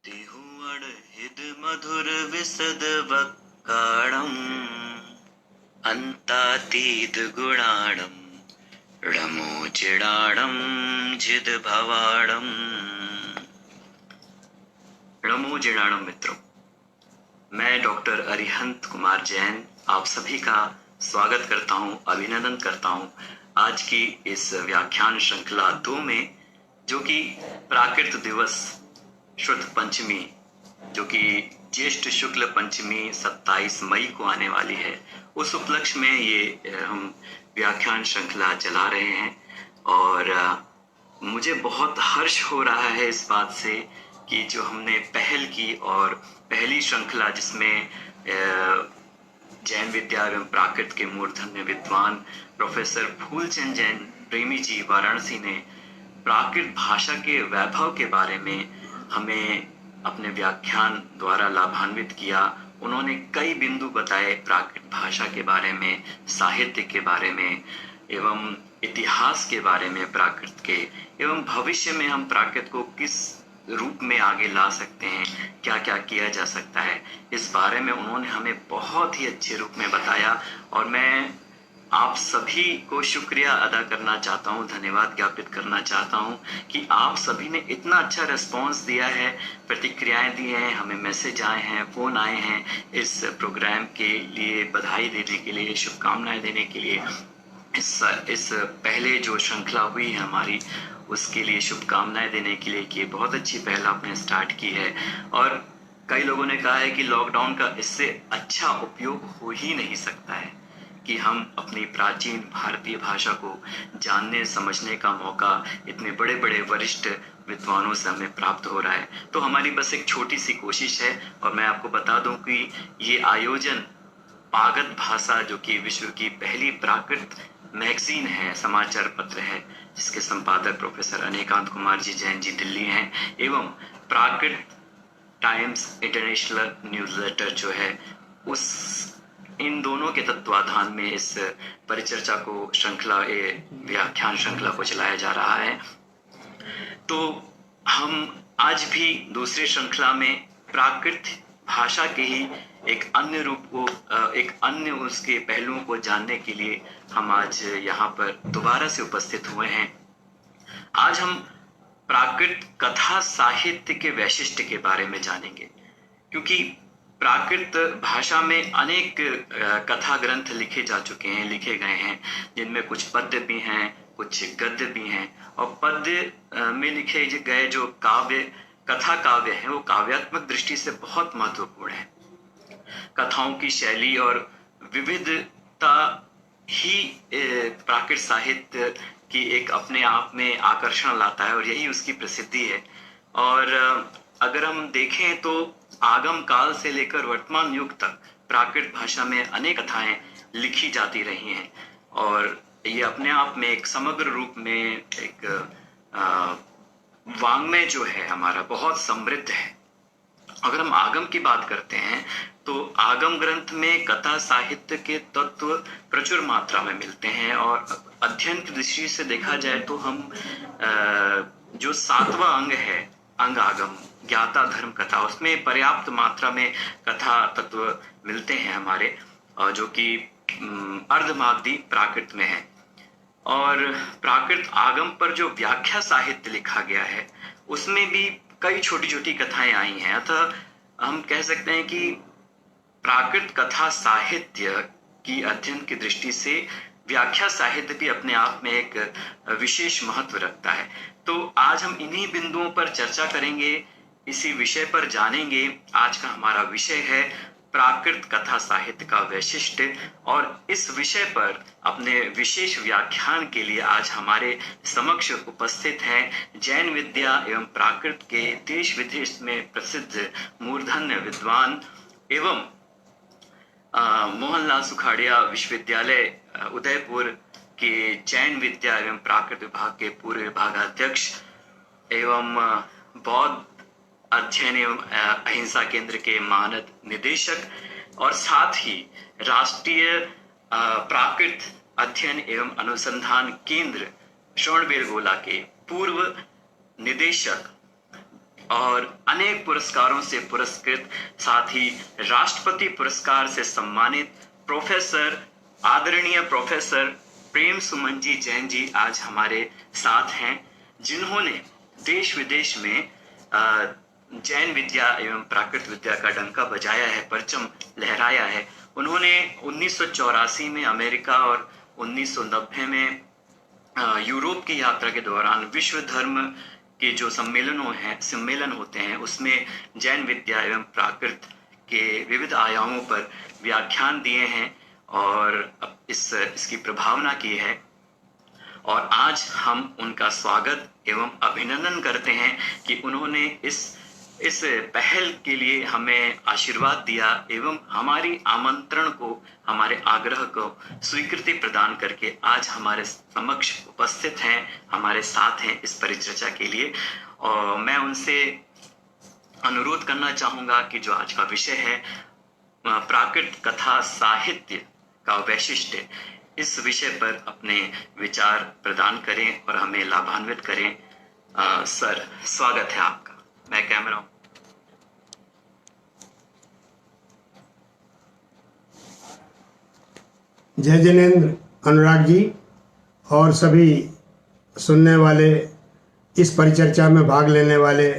तिहुअणहिद मधुर विसद वक्काणम् अन्तातीत गुणाणम् रमोचिडाणम् जिद भवाणम्। रमोजिडाणम मित्रों, मैं डॉक्टर अरिहंत कुमार जैन आप सभी का स्वागत करता हूं, अभिनंदन करता हूं आज की इस व्याख्यान श्रृंखला 2 में, जो कि प्राकृत दिवस शुद्ध पंचमी, जो कि ज्येष्ठ शुक्ल पंचमी 27 मई को आने वाली है, उस उपलक्ष्य में ये हम व्याख्यान श्रृंखला चला रहे हैं। और मुझे बहुत हर्ष हो रहा है इस बात से कि जो हमने पहल की और पहली श्रृंखला जिसमें जैन विद्या एवं प्राकृत के मूर्धन्य विद्वान प्रोफेसर फूलचंद जैन प्रेमी जी वाराणसी ने प्राकृत भाषा के वैभव के बारे में हमें अपने व्याख्यान द्वारा लाभान्वित किया। उन्होंने कई बिंदु बताए प्राकृत भाषा के बारे में, साहित्य के बारे में एवं इतिहास के बारे में प्राकृत के, एवं भविष्य में हम प्राकृत को किस रूप में आगे ला सकते हैं, क्या क्या किया जा सकता है, इस बारे में उन्होंने हमें बहुत ही अच्छे रूप में बताया। और मैं आप सभी को शुक्रिया अदा करना चाहता हूँ, धन्यवाद ज्ञापित करना चाहता हूँ कि आप सभी ने इतना अच्छा रिस्पॉन्स दिया है, प्रतिक्रियाएं दी हैं, हमें मैसेज आए हैं, फोन आए हैं इस प्रोग्राम के लिए बधाई देने के लिए, शुभकामनाएं देने के लिए, इस पहले जो श्रृंखला हुई है हमारी उसके लिए शुभकामनाएं देने के लिए कि बहुत अच्छी पहल आपने स्टार्ट की है। और कई लोगों ने कहा है कि लॉकडाउन का इससे अच्छा उपयोग हो ही नहीं सकता है कि हम अपनी प्राचीन भारतीय भाषा को जानने समझने का मौका इतने बड़े बड़े वरिष्ठ विद्वानों से हमें प्राप्त हो रहा है। तो हमारी बस एक छोटी सी कोशिश है। और मैं आपको बता दूं कि ये आयोजन पागत भाषा, जो कि विश्व की पहली प्राकृत मैगजीन है, समाचार पत्र है, जिसके संपादक प्रोफेसर अनेकांत कुमार जी जैन जी दिल्ली हैं, एवं प्राकृत टाइम्स इंटरनेशनल न्यूज़लेटर जो है, उस इन दोनों के तत्वाधान में इस परिचर्चा को श्रृंखला व्याख्यान श्रृंखला को चलाया जा रहा है। तो हम आज भी दूसरी श्रृंखला में प्राकृत भाषा के ही एक अन्य रूप को, एक अन्य उसके पहलुओं को जानने के लिए हम आज यहाँ पर दोबारा से उपस्थित हुए हैं। आज हम प्राकृत कथा साहित्य के वैशिष्ट्य के बारे में जानेंगे, क्योंकि प्राकृत भाषा में अनेक कथा ग्रंथ लिखे जा चुके हैं, लिखे गए हैं, जिनमें कुछ पद्य भी हैं, कुछ गद्य भी हैं। और पद्य में लिखे गए जो काव्य, कथा काव्य है, वो काव्यात्मक दृष्टि से बहुत महत्वपूर्ण है। कथाओं की शैली और विविधता ही प्राकृत साहित्य की एक अपने आप में आकर्षण लाता है और यही उसकी प्रसिद्धि है। और अगर हम देखें तो आगम काल से लेकर वर्तमान युग तक प्राकृत भाषा में अनेक कथाएं लिखी जाती रही हैं और ये अपने आप में एक समग्र रूप में एक वाङ्मय जो है हमारा बहुत समृद्ध है। अगर हम आगम की बात करते हैं तो आगम ग्रंथ में कथा साहित्य के तत्व प्रचुर मात्रा में मिलते हैं और अध्ययन की दृष्टि से देखा जाए तो हम जो 7वां अंग है, अंग आगम ज्ञाता धर्म कथा, उसमें पर्याप्त मात्रा में कथा तत्व मिलते हैं हमारे, जो कि अर्धमागधी प्राकृत में है। और प्राकृत आगम पर जो व्याख्या साहित्य लिखा गया है उसमें भी कई छोटी छोटी कथाएं आई हैं। अतः हम कह सकते हैं कि प्राकृत कथा साहित्य की अध्ययन की दृष्टि से व्याख्या साहित्य भी अपने आप में एक विशेष महत्व रखता है। तो आज हम इन्हीं बिंदुओं पर चर्चा करेंगे, इसी विषय पर जानेंगे। आज का हमारा विषय है प्राकृत कथा साहित्य का वैशिष्ट्य। और इस विषय पर अपने विशेष व्याख्यान के लिए आज हमारे समक्ष उपस्थित हैं जैन विद्या एवं प्राकृत के देश विदेश में प्रसिद्ध मूर्धन्य विद्वान एवं मोहनलाल सुखाड़िया विश्वविद्यालय उदयपुर के जैन विद्या एवं प्राकृत विभाग के पूर्व विभागाध्यक्ष एवं बौद्ध अध्ययन एवं अहिंसा केंद्र के मानद निदेशक और साथ ही राष्ट्रीय प्राकृत अध्ययन एवं अनुसंधान केंद्र श्रवणबेलगोला के पूर्व निदेशक और अनेक पुरस्कारों से पुरस्कृत, साथ ही राष्ट्रपति पुरस्कार से सम्मानित प्रोफेसर, आदरणीय प्रोफेसर प्रेम सुमन जी जैन जी आज हमारे साथ हैं, जिन्होंने देश विदेश में जैन विद्या एवं प्राकृत विद्या का डंका बजाया है, परचम लहराया है। उन्होंने 1984 में अमेरिका और 1990 में यूरोप की यात्रा के दौरान विश्व धर्म के जो सम्मेलन होते हैं उसमें जैन विद्या एवं प्राकृत के विविध आयामों पर व्याख्यान दिए हैं और इसकी प्रभावना की है। और आज हम उनका स्वागत एवं अभिनंदन करते हैं कि उन्होंने इस पहल के लिए हमें आशीर्वाद दिया एवं हमारी आमंत्रण को, हमारे आग्रह को स्वीकृति प्रदान करके आज हमारे समक्ष उपस्थित हैं, हमारे साथ हैं इस परिचर्चा के लिए। और मैं उनसे अनुरोध करना चाहूँगा कि जो आज का विषय है प्राकृत कथा साहित्य का वैशिष्ट्य, इस विषय पर अपने विचार प्रदान करें और हमें लाभान्वित करें। सर, स्वागत है आपका। मैं कैमरा जय जिनेन्द्र, अनुराग जी और सभी सुनने वाले, इस परिचर्चा में भाग लेने वाले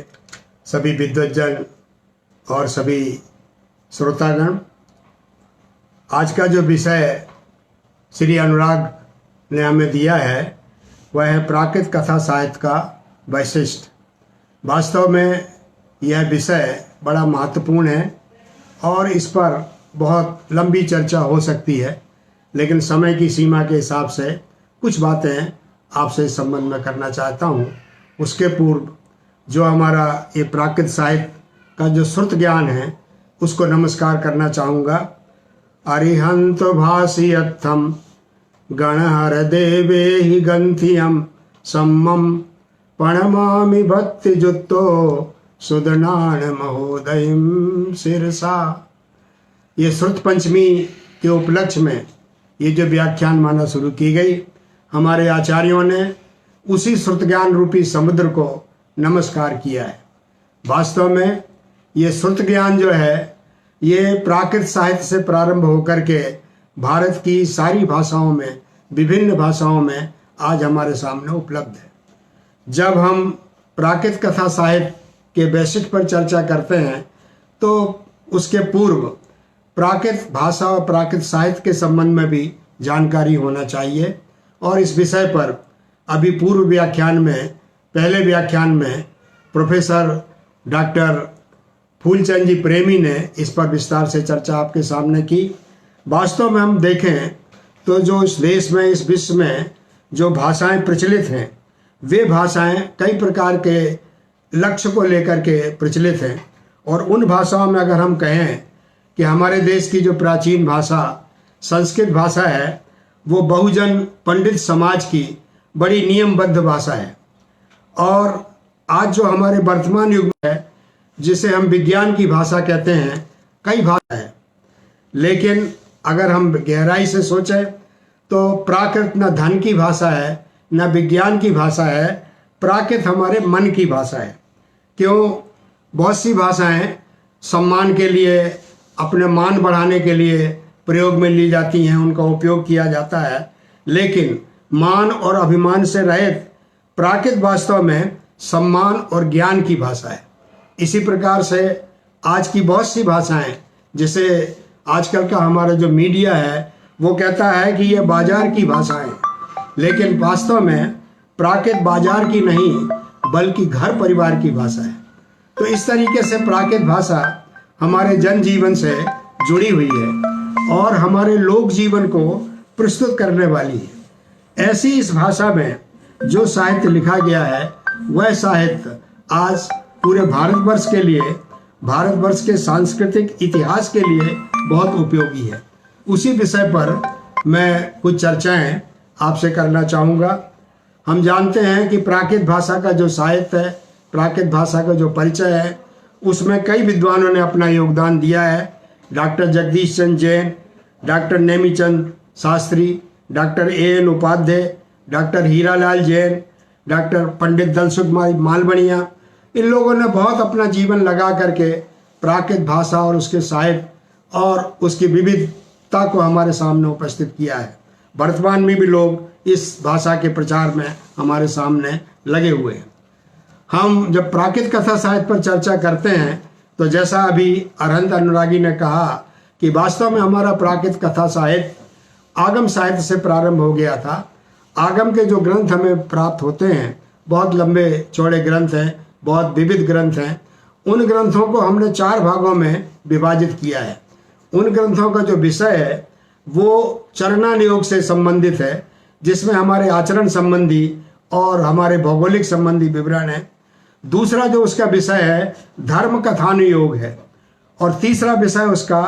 सभी विद्वज्जन और सभी श्रोतागण। आज का जो विषय श्री अनुराग ने हमें दिया है वह है प्राकृत कथा साहित्य का वैशिष्ट। वास्तव में यह विषय बड़ा महत्वपूर्ण है और इस पर बहुत लंबी चर्चा हो सकती है, लेकिन समय की सीमा के हिसाब से कुछ बातें आपसे इस संबंध में करना चाहता हूँ। उसके पूर्व जो हमारा ये प्राकृत साहित्य का जो श्रुत ज्ञान है उसको नमस्कार करना चाहूँगा। अरिहंत भाषियत्थम गणहर देवे ही गंथियम सम्मम प्रणमामि भक्ति जुत्तो सुदनान महोदयम शिरसा। ये श्रुत पंचमी के उपलक्ष्य में ये जो व्याख्यान माना शुरू की गई, हमारे आचार्यों ने उसी श्रुत ज्ञान रूपी समुद्र को नमस्कार किया है। वास्तव में ये श्रुत ज्ञान जो है ये प्राकृत साहित्य से प्रारंभ होकर के भारत की सारी भाषाओं में, विभिन्न भाषाओं में आज हमारे सामने उपलब्ध है। जब हम प्राकृत कथा साहित्य के वैशिष्ट्य पर चर्चा करते हैं तो उसके पूर्व प्राकृत भाषा और प्राकृत साहित्य के संबंध में भी जानकारी होना चाहिए। और इस विषय पर अभी पूर्व व्याख्यान में, पहले व्याख्यान में प्रोफेसर डॉक्टर फूलचंद जी प्रेमी ने इस पर विस्तार से चर्चा आपके सामने की। वास्तव में हम देखें तो जो इस देश में, इस विश्व में जो भाषाएं प्रचलित हैं, वे भाषाएं कई प्रकार के लक्ष्य को लेकर के प्रचलित हैं। और उन भाषाओं में अगर हम कहें कि हमारे देश की जो प्राचीन भाषा संस्कृत भाषा है, वो बहुजन पंडित समाज की बड़ी नियमबद्ध भाषा है। और आज जो हमारे वर्तमान युग में है, जिसे हम विज्ञान की भाषा कहते हैं, कई भाषा है, लेकिन अगर हम गहराई से सोचें तो प्राकृत न धन की भाषा है, न विज्ञान की भाषा है, प्राकृत हमारे मन की भाषा है। क्यों? बहुत सी भाषाएं सम्मान के लिए, अपने मान बढ़ाने के लिए प्रयोग में ली जाती हैं, उनका उपयोग किया जाता है, लेकिन मान और अभिमान से रहित प्राकृत वास्तव में सम्मान और ज्ञान की भाषा है। इसी प्रकार से आज की बहुत सी भाषाएं, जैसे आजकल का हमारा जो मीडिया है वो कहता है कि ये बाजार की भाषाएं, लेकिन वास्तव में प्राकृत बाजार की नहीं बल्कि घर परिवार की भाषा है। तो इस तरीके से प्राकृत भाषा हमारे जनजीवन से जुड़ी हुई है और हमारे लोक जीवन को प्रस्तुत करने वाली है। ऐसी इस भाषा में जो साहित्य लिखा गया है वह साहित्य आज पूरे भारतवर्ष के लिए, भारतवर्ष के सांस्कृतिक इतिहास के लिए बहुत उपयोगी है। उसी विषय पर मैं कुछ चर्चाएं आपसे करना चाहूँगा। हम जानते हैं कि प्राकृत भाषा का जो साहित्य है, प्राकृत भाषा का जो परिचय है, उसमें कई विद्वानों ने अपना योगदान दिया है। Doctor Jagdish Chandra Jain, doctor Nemichand Shastri, doctor A.N. Upadhyay, doctor Hiralal Jain, doctor Pandit Dalsukh Malvania, इन लोगों ने बहुत अपना जीवन लगा करके प्राकृत भाषा और उसके साहित्य और उसकी विविधता को हमारे सामने उपस्थित किया है। वर्तमान में भी लोग इस भाषा के प्रचार में हमारे सामने लगे हुए हैं। हम जब प्राकृत कथा साहित्य पर चर्चा करते हैं तो जैसा अभी अरहंत अनुरागी ने कहा कि वास्तव में हमारा प्राकृत कथा साहित्य आगम साहित्य से प्रारंभ हो गया था। आगम के जो ग्रंथ हमें प्राप्त होते हैं बहुत लंबे चौड़े ग्रंथ हैं, बहुत विविध ग्रंथ हैं। उन ग्रंथों को हमने 4 भागों में विभाजित किया है। उन ग्रंथों का जो विषय है वो चरणानुयोग से संबंधित है, जिसमें हमारे आचरण संबंधी और हमारे भौगोलिक संबंधी विवरण है। दूसरा जो उसका विषय है धर्म कथानुयोग है, और तीसरा विषय उसका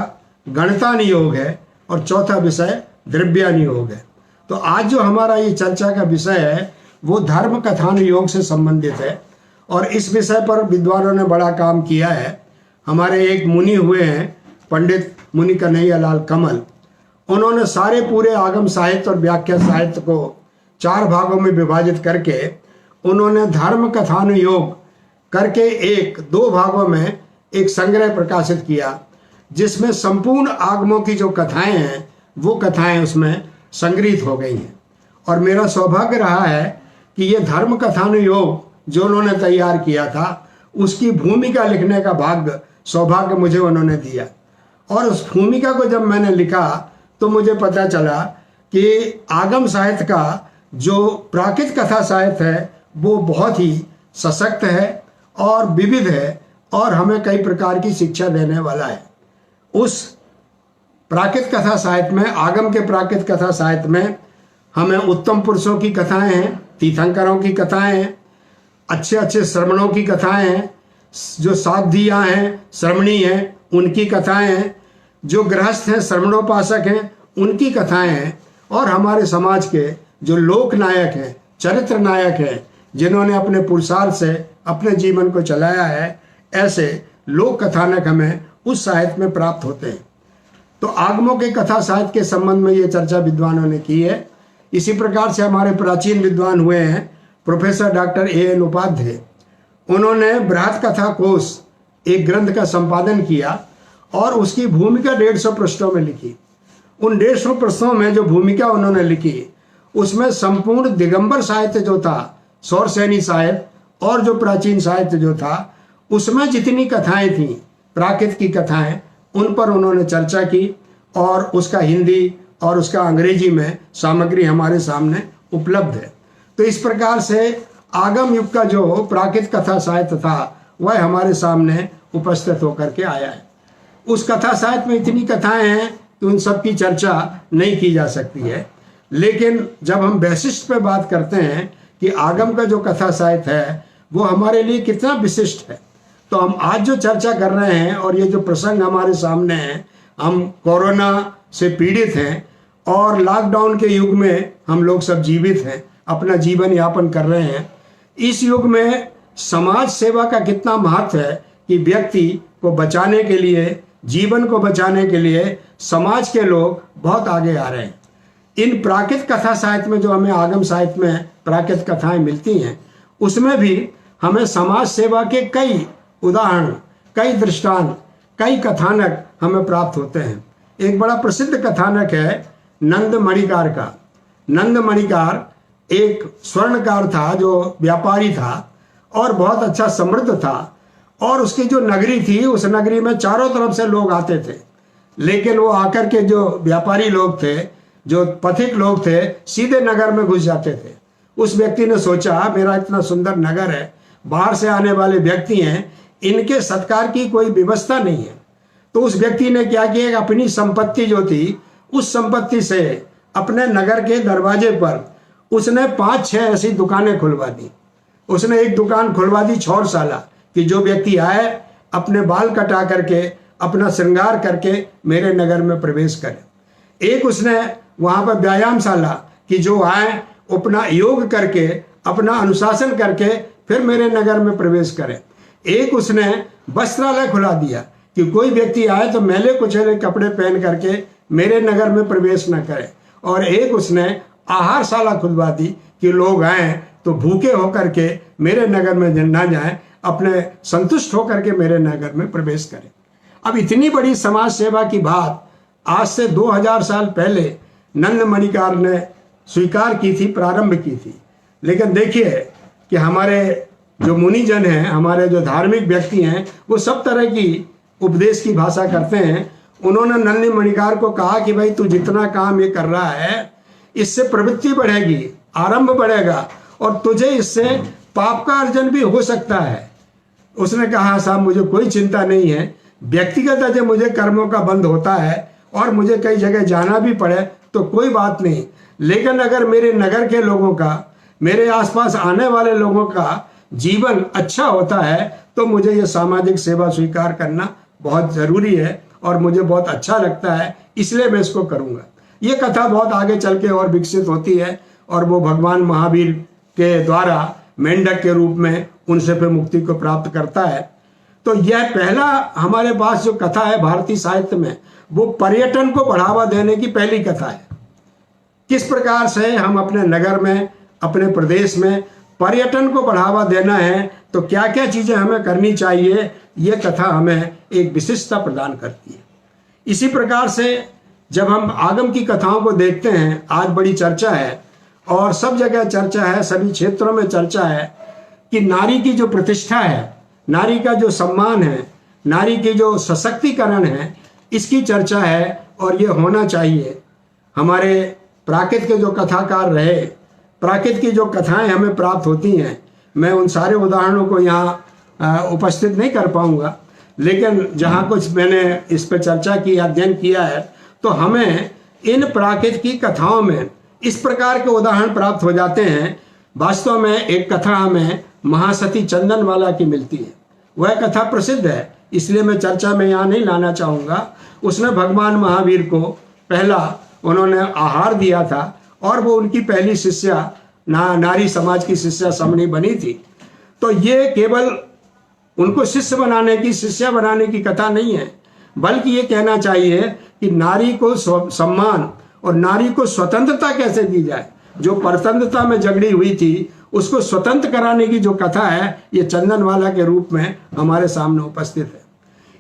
गणितानुयोग है, और चौथा विषय द्रव्यानुयोग है। तो आज जो हमारा ये चर्चा का विषय है वो धर्म कथानुयोग से संबंधित है, और इस विषय पर विद्वानों ने बड़ा काम किया है। हमारे एक मुनि हुए हैं पंडित मुनि कन्हैयालाल कमल, उन्होंने सारे पूरे आगम साहित्य और व्याख्या साहित्य को 4 भागों में विभाजित करके उन्होंने धर्म कथानुयोग करके 2 भागों में एक संग्रह प्रकाशित किया, जिसमें संपूर्ण आगमों की जो कथाएं हैं वो कथाएं उसमें संग्रहित हो गई हैं। और मेरा सौभाग्य रहा है कि ये धर्म कथानुयोग जो उन्होंने तैयार किया था उसकी भूमिका लिखने का सौभाग्य मुझे उन्होंने दिया। और उस भूमिका को जब मैंने लिखा तो मुझे पता चला कि आगम साहित्य का जो प्राकृत कथा साहित्य है वो बहुत ही सशक्त है और विविध है, और हमें कई प्रकार की शिक्षा देने वाला है। उस प्राकृत कथा साहित्य में, आगम के प्राकृत कथा साहित्य में हमें उत्तम पुरुषों की कथाएं हैं, तीर्थंकरों की कथाएं हैं, अच्छे अच्छे श्रमणों की कथाएं हैं, जो साध्वियाँ हैं, श्रमणी हैं, उनकी कथाएं हैं, जो गृहस्थ हैं, श्रमणोपासक हैं, उनकी कथाएं हैं, और हमारे समाज के जो लोक नायक हैं, चरित्र नायक हैं, जिन्होंने अपने पुरुषार्थ से अपने जीवन को चलाया है, ऐसे लोक कथानक हमें उस साहित्य में प्राप्त होते हैं। तो आगमों के कथा साहित्य के संबंध में ये चर्चा विद्वानों ने की है। इसी प्रकार से हमारे प्राचीन विद्वान हुए हैं प्रोफेसर डॉक्टर A.N. उपाध्याय। उन्होंने बृहत कथा कोश एक ग्रंथ का संपादन किया और उसकी भूमिका 150 पृष्ठों में लिखी। उन 150 पृष्ठों में जो भूमिका उन्होंने लिखी उसमें संपूर्ण दिगंबर साहित्य जो था, सौरसेनी साहित्य और जो प्राचीन साहित्य जो था, उसमें जितनी कथाएं थी, प्राकृत की कथाएं, उन पर उन्होंने चर्चा की, और उसका हिंदी और उसका अंग्रेजी में सामग्री हमारे सामने उपलब्ध है। तो इस प्रकार से आगम युग का जो प्राकृत कथा साहित्य था वह हमारे सामने उपस्थित होकर के आया है। उस कथा साहित्य में इतनी कथाएं हैं कि उन सब की चर्चा नहीं की जा सकती है, लेकिन जब हम वैशिष्ट पे बात करते हैं कि आगम का जो कथा साहित्य है वो हमारे लिए कितना विशिष्ट है, तो हम आज जो चर्चा कर रहे हैं और ये जो प्रसंग हमारे सामने है, हम कोरोना से पीड़ित हैं और लॉकडाउन के युग में हम लोग सब जीवित हैं, अपना जीवन यापन कर रहे हैं। इस युग में समाज सेवा का कितना महत्व है कि व्यक्ति को बचाने के लिए, जीवन को बचाने के लिए समाज के लोग बहुत आगे आ रहे हैं। इन प्राकृत कथा साहित्य में जो हमें आगम साहित्य में प्राकृत कथाएं मिलती हैं उसमें भी हमें समाज सेवा के कई उदाहरण, कई दृष्टांत, कई कथानक हमें प्राप्त होते हैं। एक बड़ा प्रसिद्ध कथानक है नंद मणिकार का। नंद मणिकार एक स्वर्णकार था जो व्यापारी था और बहुत अच्छा समृद्ध था, और उसकी जो नगरी थी उस नगरी में चारों तरफ से लोग आते थे, लेकिन वो आकर के जो व्यापारी लोग थे, जो पथिक लोग थे, सीधे नगर में घुस जाते थे। उस व्यक्ति ने सोचा मेरा इतना सुंदर नगर है, बाहर से आने वाले व्यक्ति हैं, इनके सत्कार की कोई व्यवस्था नहीं है। तो उस व्यक्ति ने क्या किया, अपनी संपत्ति जो थी उस संपत्ति से अपने नगर के दरवाजे पर उसने 5-6 ऐसी दुकानें खुलवा दी। उसने एक दुकान खुलवा दी छौरशाला, कि जो व्यक्ति आए अपने बाल कटा करके, अपना श्रृंगार करके मेरे नगर में प्रवेश करे। एक उसने वहां पर व्यायामशाला, कि जो आए अपना योग करके, अपना अनुशासन करके फिर मेरे नगर में प्रवेश करें। एक उसने वस्त्रालय खुला दिया कि कोई व्यक्ति आए तो मैले कुचैले कपड़े पहन करके मेरे नगर में प्रवेश न करे। और एक उसने आहारशाला खुलवा दी कि लोग आए तो भूखे होकर के मेरे नगर में न जाएं, अपने संतुष्ट होकर के मेरे नगर में प्रवेश करें। अब इतनी बड़ी समाज सेवा की बात आज से 2000 साल पहले नंद मणिकार ने स्वीकार की थी, प्रारंभ की थी। लेकिन देखिए कि हमारे जो मुनिजन हैं, हमारे जो धार्मिक व्यक्ति हैं, वो सब तरह की उपदेश की भाषा करते हैं। उन्होंने नंद मणिकार को कहा कि भाई तू जितना काम ये कर रहा है, इससे प्रवृत्ति बढ़ेगी, आरंभ बढ़ेगा और तुझे इससे पाप का अर्जन भी हो सकता है। उसने कहा साहब मुझे कोई चिंता नहीं है, व्यक्तिगत यदि मुझे कर्मों का बंध होता है और मुझे कई जगह जाना भी पड़े तो कोई बात नहीं, लेकिन अगर मेरे नगर के लोगों का, मेरे आसपास आने वाले लोगों का जीवन अच्छा होता है तो मुझे ये सामाजिक सेवा स्वीकार करना बहुत ज़रूरी है और मुझे बहुत अच्छा लगता है, इसलिए मैं इसको करूँगा। ये कथा बहुत आगे चल के और विकसित होती है और वो भगवान महावीर के द्वारा मेंढक के रूप में उनसे फिर मुक्ति को प्राप्त करता है। तो यह पहला हमारे पास जो कथा है भारतीय साहित्य में, वो पर्यटन को बढ़ावा देने की पहली कथा है। किस प्रकार से हम अपने नगर में, अपने प्रदेश में पर्यटन को बढ़ावा देना है तो क्या क्या चीज़ें हमें करनी चाहिए, ये कथा हमें एक विशिष्टता प्रदान करती है। इसी प्रकार से जब हम आगम की कथाओं को देखते हैं, आज बड़ी चर्चा है और सब जगह चर्चा है, सभी क्षेत्रों में चर्चा है कि नारी की जो प्रतिष्ठा है, नारी का जो सम्मान है, नारी की जो सशक्तिकरण है, इसकी चर्चा है और ये होना चाहिए। हमारे प्राकृत के जो कथाकार रहे, प्राकृत की जो कथाएं हमें प्राप्त होती हैं, मैं उन सारे उदाहरणों को यहाँ उपस्थित नहीं कर पाऊँगा, लेकिन जहाँ कुछ मैंने इस पर चर्चा की, अध्ययन किया है, तो हमें इन प्राकृत की कथाओं में इस प्रकार के उदाहरण प्राप्त हो जाते हैं। वास्तव में एक कथा हमें महासती चंदनवाला की मिलती है। वह कथा प्रसिद्ध है, इसलिए मैं चर्चा में यहाँ नहीं लाना चाहूँगा। उसने भगवान महावीर को पहला उन्होंने आहार दिया था और वो उनकी पहली शिष्या नारी समाज की शिष्या समणी बनी थी। तो ये केवल उनको शिष्य बनाने की, शिष्या बनाने की कथा नहीं है, बल्कि ये कहना चाहिए कि नारी को सम्मान और नारी को स्वतंत्रता कैसे दी जाए। जो परतंत्रता में झगड़ी हुई थी उसको स्वतंत्र कराने की जो कथा है, ये चंदनवाला के रूप में हमारे सामने उपस्थित है।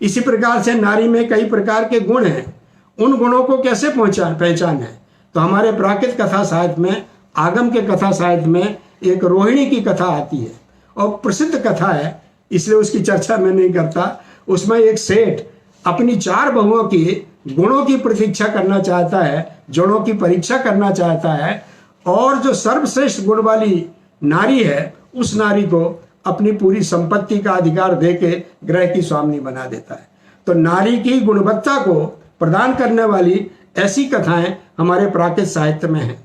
इसी प्रकार से नारी में कई प्रकार के गुण हैं, उन गुणों को कैसे पहचान है, तो हमारे प्राकृत कथा साहित्य में, आगम के कथा साहित्य में एक रोहिणी की कथा आती है और प्रसिद्ध कथा है, इसलिए उसकी चर्चा मैं नहीं करता। उसमें एक सेठ अपनी 4 बहुओं की गुणों की प्रतीक्षा करना चाहता है, जड़ों की परीक्षा करना चाहता है और जो सर्वश्रेष्ठ गुण वाली नारी है, उस नारी को अपनी पूरी संपत्ति का अधिकार देके ग्रह की स्वामिनी बना देता है। तो नारी की गुणवत्ता को प्रदान करने वाली ऐसी कथाएं हमारे प्राकृत साहित्य में हैं।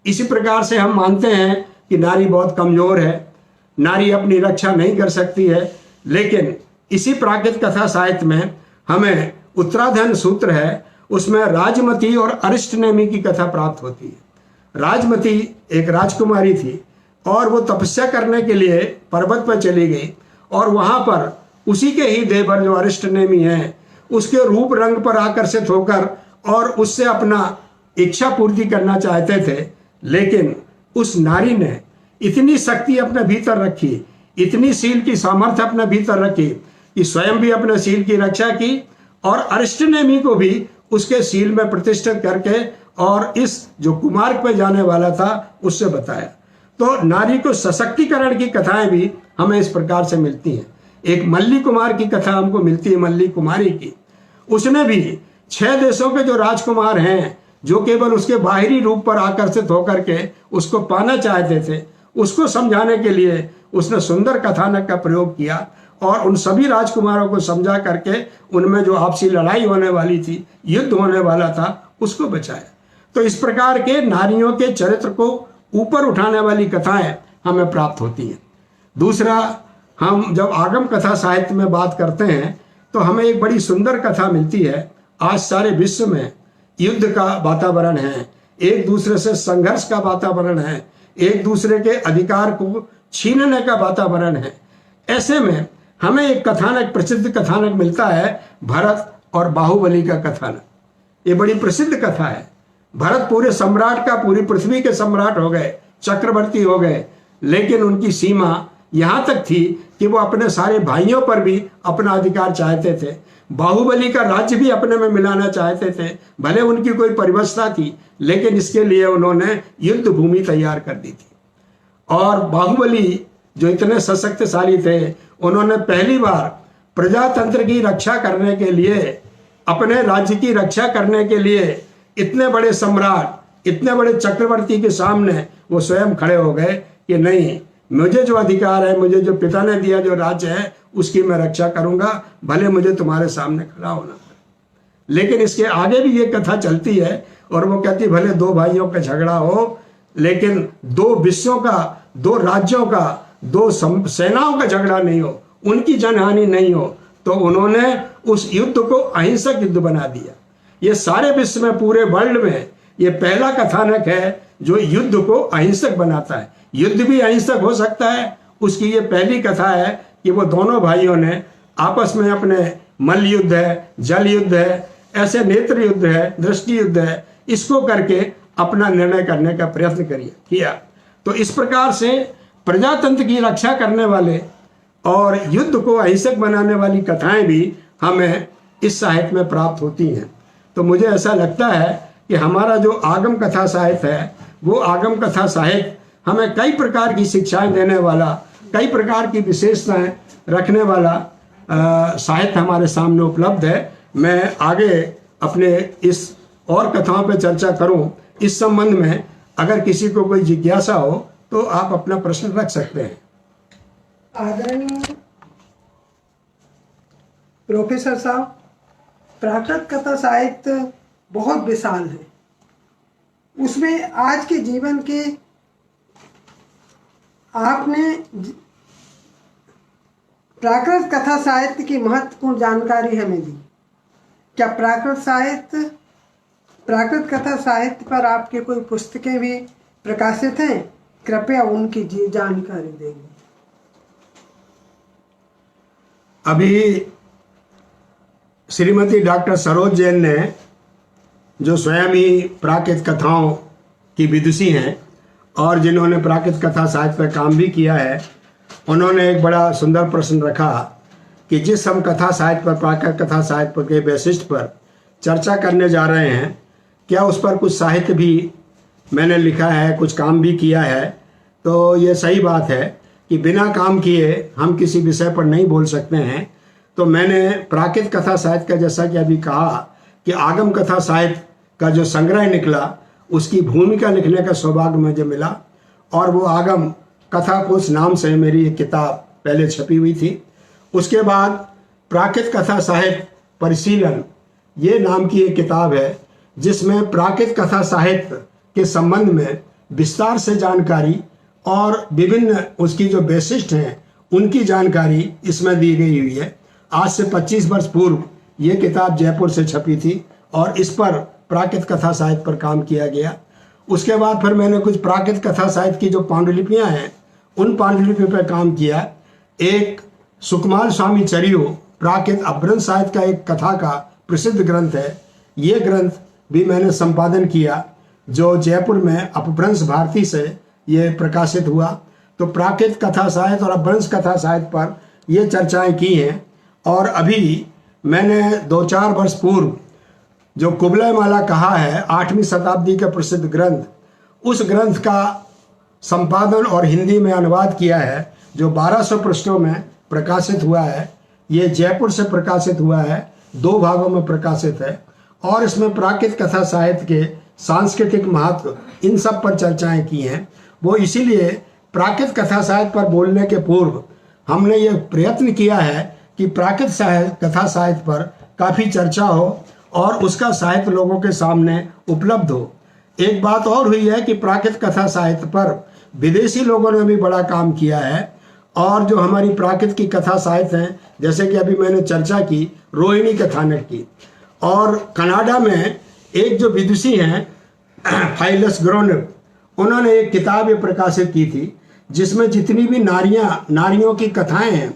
इसी प्रकार से हम मानते हैं कि नारी बहुत कमजोर है, नारी अपनी रक्षा नहीं कर सकती है, लेकिन इसी प्राकृत कथा साहित्य में हमें उत्तराधन सूत्र है, उसमें राजमती और अरिष्टनेमी की कथा प्राप्त होती है। राजमती एक राजकुमारी थी और वो तपस्या करने के लिए पर्वत पर चली गई और वहाँ पर उसी के ही देवर जो अरिष्टनेमी हैं, उसके रूप रंग पर आकर्षित होकर और उससे अपना इच्छा पूर्ति करना चाहते थे। लेकिन उस नारी ने इतनी शक्ति अपने भीतर रखी, इतनी शील की सामर्थ्य अपने भीतर रखी कि स्वयं भी अपने शील की रक्षा की और अरिष्टनेमी को भी उसके शील में प्रतिष्ठित करके और इस जो कुमार्ग पे जाने वाला था उससे बताया। तो नारी को सशक्तिकरण की कथाएं भी हमें इस प्रकार से मिलती हैं। एक मल्ली कुमार की कथा हमको मिलती है, मल्ली कुमारी की। उसने भी 6 देशों के जो राजकुमार हैं, जो केवल उसके बाहरी रूप पर आकर्षित होकर के उसको पाना चाहते थे, उसको समझाने के लिए उसने सुंदर कथानक का प्रयोग किया और उन सभी राजकुमारों को समझा करके उनमें जो आपसी लड़ाई होने वाली थी, युद्ध होने वाला था, उसको बचाया। तो इस प्रकार के नारियों के चरित्र को ऊपर उठाने वाली कथाएं हमें प्राप्त होती हैं। दूसरा, हम जब आगम कथा साहित्य में बात करते हैं तो हमें एक बड़ी सुंदर कथा मिलती है। आज सारे विश्व में युद्ध का वातावरण है, एक दूसरे से संघर्ष का वातावरण है, एक दूसरे के अधिकार को छीनने का वातावरण है। ऐसे में हमें एक कथानक, प्रसिद्ध कथानक मिलता है, भरत और बाहुबली का कथानक। ये बड़ी प्रसिद्ध कथा है। भरत पूरे सम्राट का, पूरी पृथ्वी के सम्राट हो गए, चक्रवर्ती हो गए, लेकिन उनकी सीमा यहाँ तक थी कि वो अपने सारे भाइयों पर भी अपना अधिकार चाहते थे। बाहुबली का राज्य भी अपने में मिलाना चाहते थे, भले उनकी कोई परिवस्था थी, लेकिन इसके लिए उन्होंने युद्ध भूमि तैयार कर दी थी। और बाहुबली जो इतने सशक्तिशाली थे, उन्होंने पहली बार प्रजातंत्र की रक्षा करने के लिए, अपने राज्य की रक्षा करने के लिए इतने बड़े सम्राट, इतने बड़े चक्रवर्ती के सामने वो स्वयं खड़े हो गए कि नहीं, मुझे जो अधिकार है, मुझे जो पिता ने दिया जो राज्य है, उसकी मैं रक्षा करूंगा, भले मुझे तुम्हारे सामने खड़ा होना पड़े। लेकिन इसके आगे भी ये कथा चलती है और वो कहती भले दो भाइयों का झगड़ा हो, लेकिन दो विश्वों का, दो राज्यों का, दो सेनाओं का झगड़ा नहीं हो, उनकी जनहानि नहीं हो। तो उन्होंने उस युद्ध को अहिंसक युद्ध बना दिया। ये सारे विश्व में, पूरे वर्ल्ड में ये पहला कथानक है जो युद्ध को अहिंसक बनाता है। युद्ध भी अहिंसक हो सकता है, उसकी ये पहली कथा है कि वो दोनों भाइयों ने आपस में अपने मल्ल युद्ध है, जल युद्ध है, ऐसे नेत्र युद्ध है, दृष्टि युद्ध है, इसको करके अपना निर्णय करने का प्रयत्न किया। तो इस प्रकार से प्रजातंत्र की रक्षा करने वाले और युद्ध को अहिंसक बनाने वाली कथाएं भी हमें इस साहित्य में प्राप्त होती हैं। तो मुझे ऐसा लगता है कि हमारा जो आगम कथा साहित्य है, वो आगम कथा साहित्य हमें कई प्रकार की शिक्षाएं देने वाला, कई प्रकार की विशेषताएं रखने वाला साहित्य हमारे सामने उपलब्ध है। मैं आगे अपने इस और कथाओं पर चर्चा करूं। इस संबंध में अगर किसी को कोई जिज्ञासा हो तो आप अपना प्रश्न रख सकते हैं। आदरणीय प्रोफेसर साहब, प्राकृत कथा साहित्य बहुत विशाल है, उसमें आज के जीवन के आपने प्राकृत कथा साहित्य की महत्वपूर्ण जानकारी हमें दी। क्या प्राकृत कथा साहित्य पर आपके कोई पुस्तकें भी प्रकाशित हैं? कृपया उनकी जानकारी देंगे। अभी श्रीमती डॉक्टर सरोज जैन ने, जो स्वयं ही प्राकृत कथाओं की विदुषी हैं और जिन्होंने प्राकृत कथा साहित्य पर काम भी किया है, उन्होंने एक बड़ा सुंदर प्रश्न रखा कि जिस हम कथा साहित्य पर, प्राकृत कथा साहित्य पर के वैशिष्ट पर चर्चा करने जा रहे हैं, क्या उस पर कुछ साहित्य भी मैंने लिखा है, कुछ काम भी किया है? तो ये सही बात है कि बिना काम किए हम किसी विषय पर नहीं बोल सकते हैं। तो मैंने प्राकृत कथा साहित्य का, जैसा कि अभी कहा कि आगम कथा साहित्य का जो संग्रह निकला, उसकी भूमिका लिखने का सौभाग्य मुझे मिला और वो आगम कथा कोश नाम से मेरी एक किताब पहले छपी हुई थी। उसके बाद प्राकृत कथा साहित्य परिशीलन, ये नाम की एक किताब है जिसमें प्राकृत कथा साहित्य के संबंध में विस्तार से जानकारी और विभिन्न उसकी जो वैशिष्ट हैं उनकी जानकारी इसमें दी गई हुई है। आज से 25 वर्ष पूर्व ये किताब जयपुर से छपी थी और इस पर प्राकृत कथा साहित्य पर काम किया गया। उसके बाद फिर मैंने कुछ प्राकृत कथा साहित्य की जो पांडुलिपियाँ हैं, उन पांडुलिपियों पर काम किया। एक सुकुमार स्वामी चरियो प्राकृत अपभ्रंश साहित्य का एक कथा का प्रसिद्ध ग्रंथ है। ये ग्रंथ भी मैंने संपादन किया, जो जयपुर में अपभ्रंश भारती से ये प्रकाशित हुआ। तो प्राकृत कथा साहित्य और अपभ्रंश कथा साहित्य पर ये चर्चाएं की हैं। और अभी मैंने 2-4 वर्ष पूर्व जो कुबलय माला कहा है, 8वीं शताब्दी का प्रसिद्ध ग्रंथ, उस ग्रंथ का संपादन और हिंदी में अनुवाद किया है, जो 1200 पृष्ठों में प्रकाशित हुआ है। ये जयपुर से प्रकाशित हुआ है, 2 भागों में प्रकाशित है और इसमें प्राकृत कथा साहित्य के सांस्कृतिक महत्व, इन सब पर चर्चाएं की हैं। वो इसीलिए प्राकृत कथा साहित्य पर बोलने के पूर्व हमने ये प्रयत्न किया है कि प्राकृत कथा साहित्य पर काफ़ी चर्चा हो और उसका साहित्य लोगों के सामने उपलब्ध हो। एक बात और हुई है कि प्राकृत कथा साहित्य पर विदेशी लोगों ने भी बड़ा काम किया है और जो हमारी प्राकृत की कथा साहित्य हैं, जैसे कि अभी मैंने चर्चा की रोहिणी कथानक की, और कनाडा में एक जो विदुषी हैं फाइलस ग्रोनिव, उन्होंने एक किताब ये प्रकाशित की थी जिसमें जितनी भी नारियों की कथाएं हैं,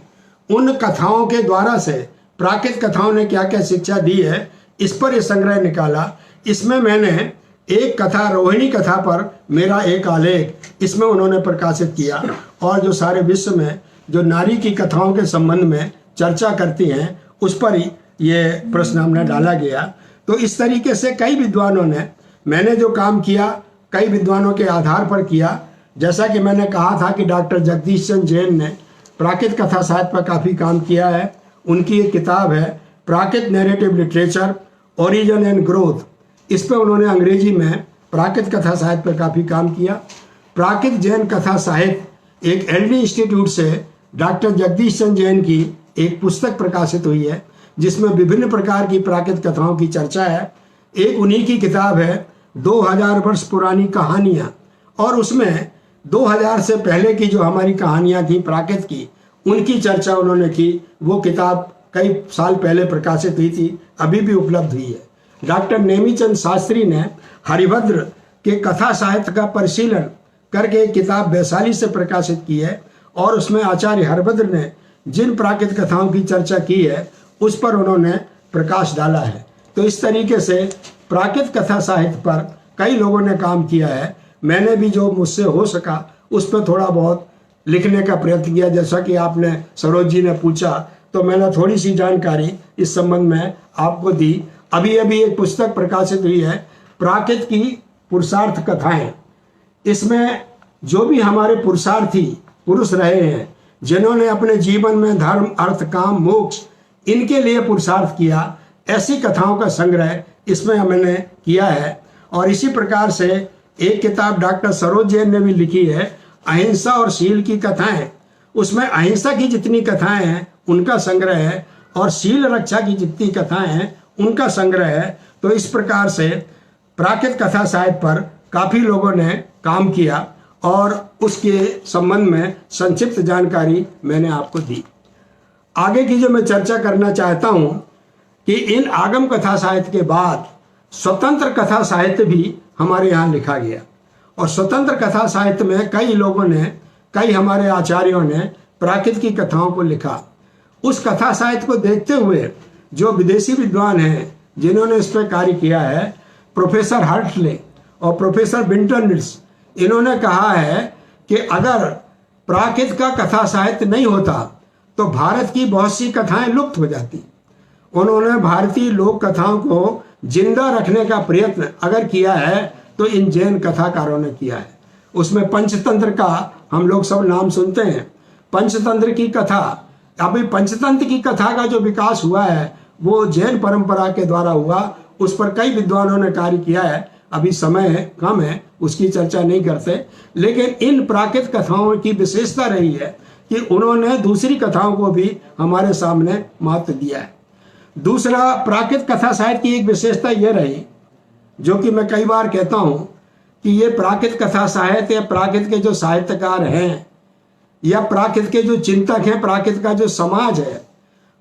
उन कथाओं के द्वारा से प्राकृत कथाओं ने क्या क्या शिक्षा दी है, इस पर ये संग्रह निकाला। इसमें मैंने एक कथा, रोहिणी कथा पर मेरा एक आलेख इसमें उन्होंने प्रकाशित किया और जो सारे विश्व में जो नारी की कथाओं के संबंध में चर्चा करती हैं, उस पर ही ये प्रश्न हमने डाला गया। तो इस तरीके से कई विद्वानों ने, मैंने जो काम किया कई विद्वानों के आधार पर किया। जैसा कि मैंने कहा था कि डॉक्टर जगदीश चंद्र जैन ने प्राकृत कथा साहित्य पर काफ़ी काम किया है। उनकी एक किताब है Prakrit narrative literature origin and growth, इस पर उन्होंने अंग्रेजी में प्राकृत कथा साहित्य पर काफ़ी काम किया। प्राकृत जैन कथा साहित्य एक एलडी इंस्टीट्यूट से डॉक्टर जगदीश चंद्र जैन की एक पुस्तक प्रकाशित हुई है, जिसमें विभिन्न प्रकार की प्राकृत कथाओं की चर्चा है। एक उन्हीं की किताब है 2000 वर्ष पुरानी कहानियाँ, और उसमें 2000 से पहले की जो हमारी कहानियाँ थी प्राकृत की, उनकी चर्चा उन्होंने की। वो किताब कई साल पहले प्रकाशित हुई थी, अभी भी उपलब्ध हुई है। डॉक्टर नेमीचंद शास्त्री ने हरिभद्र के कथा साहित्य का परिशीलन करके एक किताब वैशाली से प्रकाशित की है, और उसमें आचार्य हरिभद्र ने जिन प्राकृत कथाओं की चर्चा की है उस पर उन्होंने प्रकाश डाला है। तो इस तरीके से प्राकृत कथा साहित्य पर कई लोगों ने काम किया है। मैंने भी जो मुझसे हो सका उस पर थोड़ा बहुत लिखने का प्रयत्न किया। जैसा कि आपने सरोज जी ने पूछा, तो मैंने थोड़ी सी जानकारी इस संबंध में आपको दी। अभी अभी एक पुस्तक प्रकाशित हुई है प्राकृत की पुरुषार्थ कथाएं। इसमें जो भी हमारे पुरुषार्थी पुरुष रहे हैं, जिन्होंने अपने जीवन में धर्म, अर्थ, काम, मोक्ष इनके लिए पुरुषार्थ किया, ऐसी कथाओं का संग्रह इसमें मैंने किया है। और इसी प्रकार से एक किताब डॉक्टर सरोज जैन ने भी लिखी है, अहिंसा और शील की कथाएं। उसमें अहिंसा की जितनी कथाएं हैं उनका संग्रह है, और शील रक्षा की जितनी कथाएं हैं उनका संग्रह है। तो इस प्रकार से प्राकृत कथा साहित्य पर काफ़ी लोगों ने काम किया, और उसके संबंध में संक्षिप्त जानकारी मैंने आपको दी। आगे की जो मैं चर्चा करना चाहता हूँ कि इन आगम कथा साहित्य के बाद स्वतंत्र कथा साहित्य भी हमारे यहाँ लिखा गया। और स्वतंत्र कथा साहित्य में कई लोगों ने, कई हमारे आचार्यों ने प्राकृत की कथाओं को लिखा। उस कथा साहित्य को देखते हुए जो विदेशी विद्वान हैं जिन्होंने इस पर कार्य किया है, प्रोफेसर हर्टले और प्रोफेसर बिंटर्निट्स, इन्होंने कहा है कि अगर प्राकृत का कथा साहित्य नहीं होता तो भारत की बहुत सी कथाएं लुप्त हो जाती। उन्होंने भारतीय लोक कथाओं को जिंदा रखने का प्रयत्न अगर किया है तो इन जैन कथाकारों ने किया है। उसमें पंचतंत्र का हम लोग सब नाम सुनते हैं। पंचतंत्र की कथा, अभी पंचतंत्र की कथा का जो विकास हुआ है वो जैन परंपरा के द्वारा हुआ। उस पर कई विद्वानों ने कार्य किया है। अभी समय कम है, उसकी चर्चा नहीं करते। लेकिन इन प्राकृत कथाओं की विशेषता रही है कि उन्होंने दूसरी कथाओं को भी हमारे सामने महत्व दिया है। दूसरा, प्राकृत कथा साहित्य की एक विशेषता यह रही, जो कि मैं कई बार कहता हूँ कि ये प्राकृत कथा साहित्य या प्राकृत के जो साहित्यकार हैं या प्राकृत के जो चिंतक हैं, प्राकृत का जो समाज है,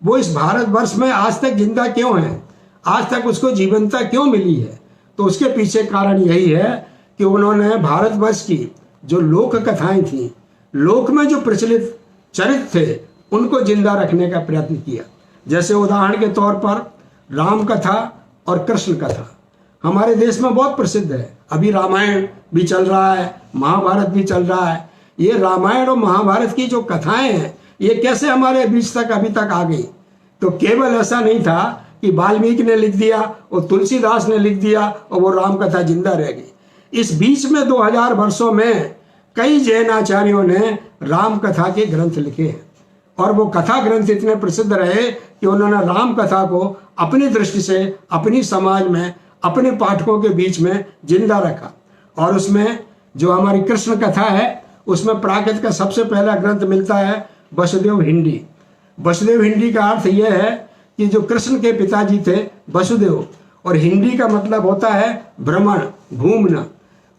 वो इस भारतवर्ष में आज तक जिंदा क्यों है, आज तक उसको जीवंतता क्यों मिली है। तो उसके पीछे कारण यही है कि उन्होंने भारतवर्ष की जो लोक कथाएं थी, लोक में जो प्रचलित चरित्र थे, उनको जिंदा रखने का प्रयत्न किया। जैसे उदाहरण के तौर पर राम कथा और कृष्ण कथा हमारे देश में बहुत प्रसिद्ध है। अभी रामायण भी चल रहा है, महाभारत भी चल रहा है। ये रामायण और महाभारत की जो कथाएं हैं, ये कैसे हमारे बीच तक अभी तक आ गई। तो केवल ऐसा नहीं था कि वाल्मीकि ने लिख दिया और तुलसीदास ने लिख दिया और वो राम कथा जिंदा रह गई। इस बीच में 2000 वर्षों में कई जैन आचार्यों ने राम कथा के ग्रंथ लिखे हैं, और वो कथा ग्रंथ इतने प्रसिद्ध रहे कि उन्होंने राम कथा को अपनी दृष्टि से, अपनी समाज में, अपने पाठकों के बीच में जिंदा रखा। और उसमें जो हमारी कृष्ण कथा है, उसमें प्राकृत का सबसे पहला ग्रंथ मिलता है वसुदेव हिंडी। वसुदेव हिंडी का अर्थ यह है कि जो कृष्ण के पिताजी थे वसुदेव, और हिंडी का मतलब होता है भ्रमण, घूमना।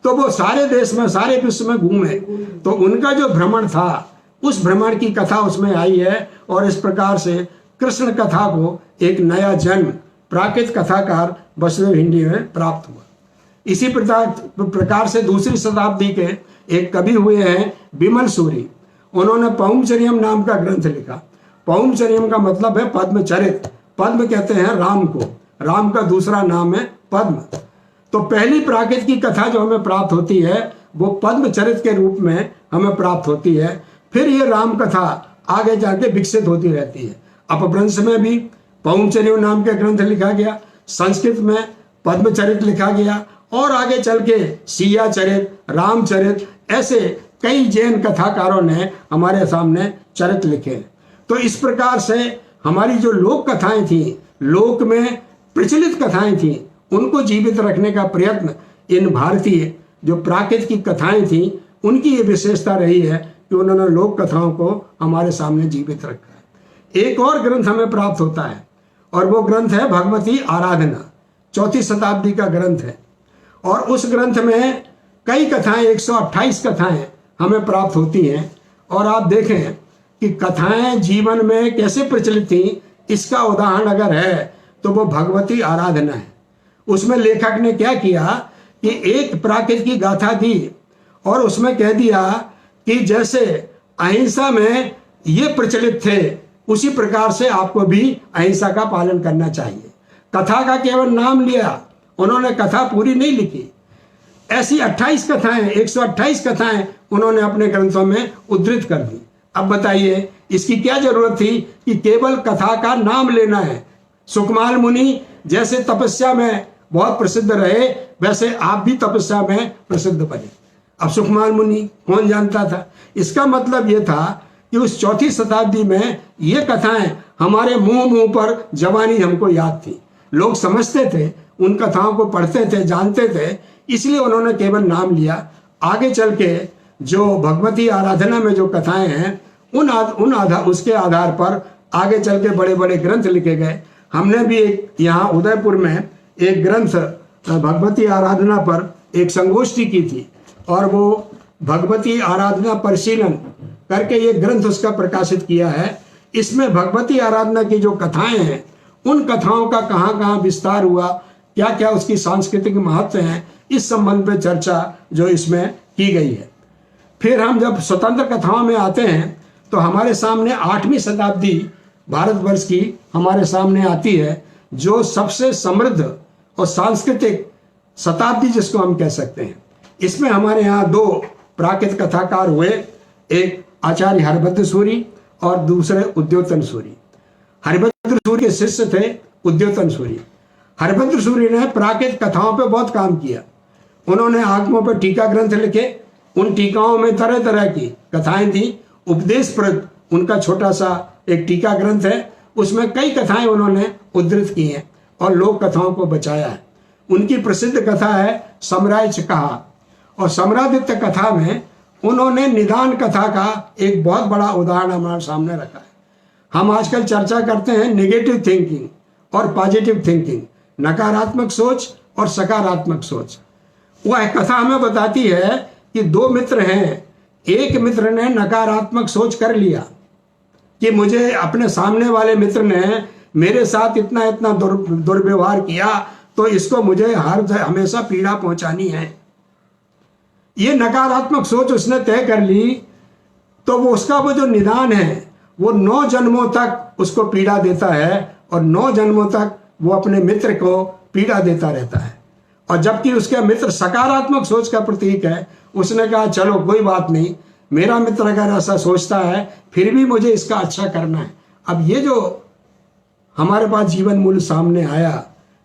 तो वो सारे देश में, सारे विश्व में घूमे, तो उनका जो भ्रमण था, उस भ्रमण की कथा उसमें आई है। और इस प्रकार से कृष्ण कथा को एक नया जन्म प्राकृत कथाकार वसुदेव हिंडी में प्राप्त हुआ। इसी प्रकार से दूसरी शताब्दी के एक कवि हुए हैं विमल सूरी। उन्होंने पहुमचर्यम नाम का ग्रंथ लिखा। पहुमचर्यम का मतलब है पद्मचरित। पद्म कहते हैं राम को, राम का दूसरा नाम है पद्म। तो पहली प्राकृत की कथा जो हमें प्राप्त होती है वो पद्मचरित के रूप में हमें प्राप्त होती है। फिर ये राम कथा आगे जाके विकसित होती रहती है। अपभ्रंश में भी पौंचर्य नाम का ग्रंथ लिखा गया, संस्कृत में पद्मचरित लिखा गया, और आगे चल के सिया चरित, रामचरित, ऐसे कई जैन कथाकारों ने हमारे सामने चरित लिखे। तो इस प्रकार से हमारी जो लोक कथाएं थी, लोक में प्रचलित कथाएं थी, उनको जीवित रखने का प्रयत्न इन भारतीय जो प्राकृतिक कथाएं थी उनकी ये विशेषता रही है कि उन्होंने लोक कथाओं को हमारे सामने जीवित रखा है। एक और ग्रंथ हमें प्राप्त होता है और वो ग्रंथ है भगवती आराधना, 4वीं शताब्दी का ग्रंथ है। और उस ग्रंथ में कई कथाएं, 128 कथाएं हमें प्राप्त होती हैं। और आप देखें कि कथाएं जीवन में कैसे प्रचलित थी, इसका उदाहरण अगर है तो वो भगवती आराधना है। उसमें लेखक ने क्या किया कि एक प्राकृत की गाथा थी और उसमें कह दिया कि जैसे अहिंसा में ये प्रचलित थे उसी प्रकार से आपको भी अहिंसा का पालन करना चाहिए। कथा का केवल नाम लिया, उन्होंने कथा पूरी नहीं लिखी। ऐसी 28 कथाएं, 128 कथाएं उन्होंने अपने ग्रंथों में उद्धृत कर दी। अब बताइए इसकी क्या जरूरत थी कि केवल कथा का नाम लेना है। सुकमाल मुनि जैसे तपस्या में बहुत प्रसिद्ध रहे, वैसे आप भी तपस्या में प्रसिद्ध बने। अब सुकमाल मुनि कौन जानता था? इसका मतलब यह था कि उस 4वीं शताब्दी में ये कथाएं हमारे मुंह पर जवानी हमको याद थी। लोग समझते थे, उन कथाओं को पढ़ते थे, जानते थे, इसलिए उन्होंने केवल नाम लिया। आगे चल के जो भगवती आराधना में जो कथाएं हैं उसके आधार पर आगे चल के बड़े बड़े ग्रंथ लिखे गए। हमने भी एक यहाँ उदयपुर में एक ग्रंथ भगवती आराधना पर एक संगोष्ठी की थी और वो भगवती आराधना परिशीलन करके ये ग्रंथ उसका प्रकाशित किया है। इसमें भगवती आराधना की जो कथाएं हैं उन कथाओं का कहाँ कहाँ विस्तार हुआ, क्या क्या उसकी सांस्कृतिक महत्व है, इस संबंध में चर्चा जो इसमें की गई है। फिर हम जब स्वतंत्र कथाओं में आते हैं तो हमारे सामने 8वीं शताब्दी भारतवर्ष की हमारे सामने आती है, जो सबसे समृद्ध और सांस्कृतिक शताब्दी जिसको हम कह सकते हैं। इसमें हमारे यहाँ 2 प्राकृत कथाकार हुए, एक आचार्य हरिभद्र सूरी और दूसरे उद्योतन सूरी। हरिभद्र सूरी के शिष्य थे उद्योतन सूरी। हरिभद्र सूरी ने प्राकृत कथाओं पे बहुत काम किया। उन्होंने आगमों पर टीका ग्रंथ लिखे, उन टीकाओं में तरह तरह की कथाएं थी। उपदेशप्रद उनका छोटा सा एक टीका ग्रंथ है, उसमें कई कथाएं उन्होंने उद्धृत की हैं और लोक कथाओं को बचाया है। उनकी प्रसिद्ध कथा है सम्राय कहा, और सम्रादित्य कथा में उन्होंने निदान कथा का एक बहुत बड़ा उदाहरण हमारे सामने रखा है। हम आजकल चर्चा करते हैं नेगेटिव थिंकिंग और पॉजिटिव थिंकिंग, नकारात्मक सोच और सकारात्मक सोच। वह कथा हमें बताती है कि 2 मित्र हैं, एक मित्र ने नकारात्मक सोच कर लिया कि मुझे अपने सामने वाले मित्र ने मेरे साथ इतना इतना दुर्व्यवहार किया तो इसको मुझे हमेशा पीड़ा पहुंचानी है। ये नकारात्मक सोच उसने तय कर ली, तो वो उसका वो जो निदान है वो 9 जन्मों तक उसको पीड़ा देता है और 9 जन्मों तक वो अपने मित्र को पीड़ा देता रहता है। और जबकि उसका मित्र सकारात्मक सोच का प्रतीक है, उसने कहा चलो कोई बात नहीं, मेरा मित्र अगर ऐसा सोचता है फिर भी मुझे इसका अच्छा करना है। अब ये जो हमारे पास जीवन मूल्य सामने आया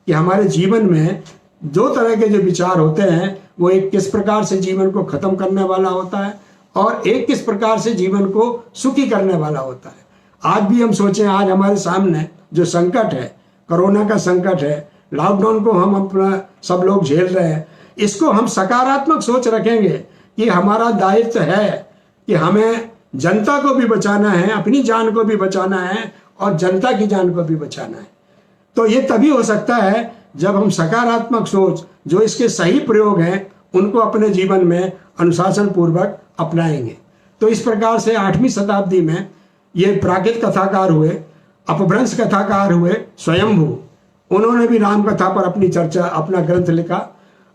कि हमारे जीवन में 2 तरह के जो विचार होते हैं, वो एक किस प्रकार से जीवन को खत्म करने वाला होता है और एक किस प्रकार से जीवन को सुखी करने वाला होता है। आज भी हम सोचें, आज हमारे सामने जो संकट है, कोरोना का संकट है, लॉकडाउन को हम अपना सब लोग झेल रहे हैं, इसको हम सकारात्मक सोच रखेंगे कि हमारा दायित्व है कि हमें जनता को भी बचाना है, अपनी जान को भी बचाना है और जनता की जान को भी बचाना है। तो ये तभी हो सकता है जब हम सकारात्मक सोच, जो इसके सही प्रयोग हैं, उनको अपने जीवन में अनुशासन पूर्वक अपनाएंगे। तो इस प्रकार से 8वीं शताब्दी में ये प्राकृत कथाकार हुए, अपभ्रंश कथाकार हुए स्वयंभू, उन्होंने भी राम कथा पर अपनी चर्चा, अपना ग्रंथ लिखा।